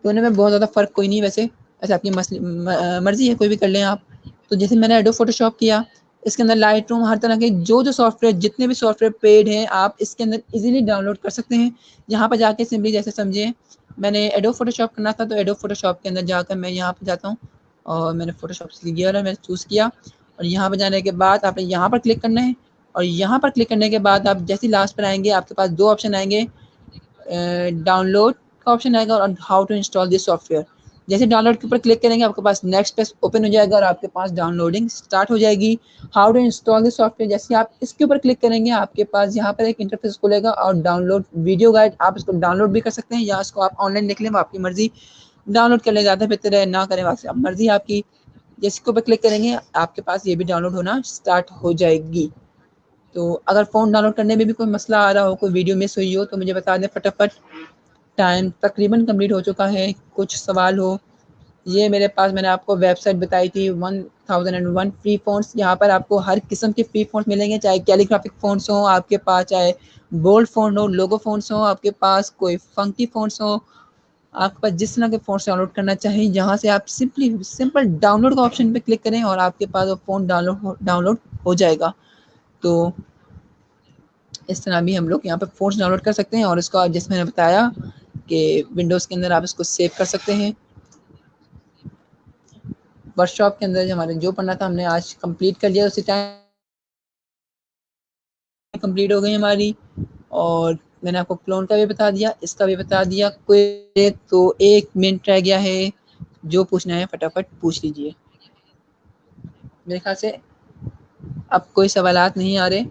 दोनों में बहुत ज़्यादा फ़र्क कोई नहीं वैसे। ऐसे आपकी मर्ज़ी है, कोई भी कर लें आप। तो जैसे मैंने एडोब फोटोशॉप किया, इसके अंदर लाइट रूम, हर तरह के जो सॉफ्टवेयर, जितने भी सॉफ्टवेयर पेड हैं, आप इसके अंदर इजीली डाउनलोड कर सकते हैं। यहाँ पर जाके सिंपली जैसे समझिए मैंने एडोब फोटोशॉप करना था, तो एडोब फोटोशॉप के अंदर जाकर मैं यहाँ पर जाता हूँ, और मैंने फोटोशॉप लिया और मैंने चूज़ किया। और यहाँ पर जाने के बाद आपने यहाँ पर क्लिक करना है, और यहाँ पर क्लिक करने के बाद आप जैसे लास्ट पर आएंगे, आपके पास दो ऑप्शन आएंगे, डाउनलोड का ऑप्शन आएगा और how to install this software. जैसे डाउनलोड के ऊपर क्लिक करेंगे, आपके पास नेक्स्ट पेज ओपन हो जाएगा और आपके पास डाउनलोडिंग स्टार्ट हो जाएगी। How to install this software, जैसे आप इसके ऊपर क्लिक करेंगे, आपके पास यहाँ पर एक इंटरफेस खुलेगा, और डाउनलोड वीडियो गाइड, आप इसको डाउनलोड भी कर सकते हैं या इसको आप ऑनलाइन देख लें, आपकी मर्जी। डाउनलोड कर ले, ज़्यादा बेहतर है, ना करें वापस, आप मर्जी आपकी। जैसे के ऊपर क्लिक करेंगे, आपके पास ये भी डाउनलोड होना स्टार्ट हो जाएगी। तो अगर फ़ोन डाउनलोड करने में भी कोई मसला आ रहा हो, कोई वीडियो मिस हुई हो, तो मुझे बता दें फटाफट। टाइम तकरीबन कंप्लीट हो चुका है, कुछ सवाल हो। ये मेरे पास मैंने आपको वेबसाइट बताई थी 1001 फ्री फ़ॉन्ट्स। यहाँ पर आपको हर किस्म के फ्री फ़ॉन्ट्स मिलेंगे, चाहे कैलीग्राफिक फ़ॉन्ट्स हों आपके पास, चाहे बोल्ड फ़ॉन्ट हो, लोगो फ़ॉन्ट्स हों आपके पास, कोई फंकी फ़ॉन्ट्स हों आपके पास, जिस तरह के फ़ॉन्ट्स डाउनलोड करना चाहें, यहाँ से आप सिंपल डाउनलोड का ऑप्शन पे क्लिक करें और आपके पास वो फ़ॉन्ट डाउनलोड हो जाएगा। तो इस तरह भी हम लोग यहाँ पे फ़ॉन्ट्स डाउनलोड कर सकते हैं, और इसको जैसे मैंने बताया कि विंडोज़ के अंदर आप इसको सेव कर सकते हैं। वर्कशॉप के अंदर हमारे जो पढ़ना था, हमने आज कंप्लीट कर लिया, उसी टाइम कंप्लीट हो गई हमारी। और मैंने आपको क्लोन का भी बता दिया, इसका भी बता दिया। कोई तो 1 मिनट रह गया है, जो पूछना है फटाफट पूछ लीजिए। मेरे ख्याल से अब कोई सवालात नहीं आ रहे?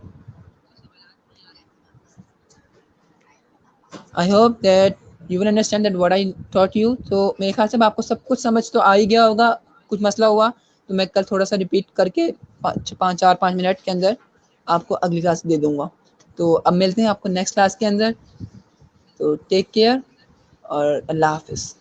I hope that you will understand that what I taught you. तो मेरे ख्याल से आपको सब कुछ समझ तो आ ही गया होगा। कुछ मसला हुआ तो मैं कल थोड़ा सा रिपीट करके 5 मिनट के अंदर आपको अगली क्लास दे दूंगा। तो अब मिलते हैं आपको नेक्स्ट क्लास के अंदर। तो टेक केयर और अल्लाह हाफिज़।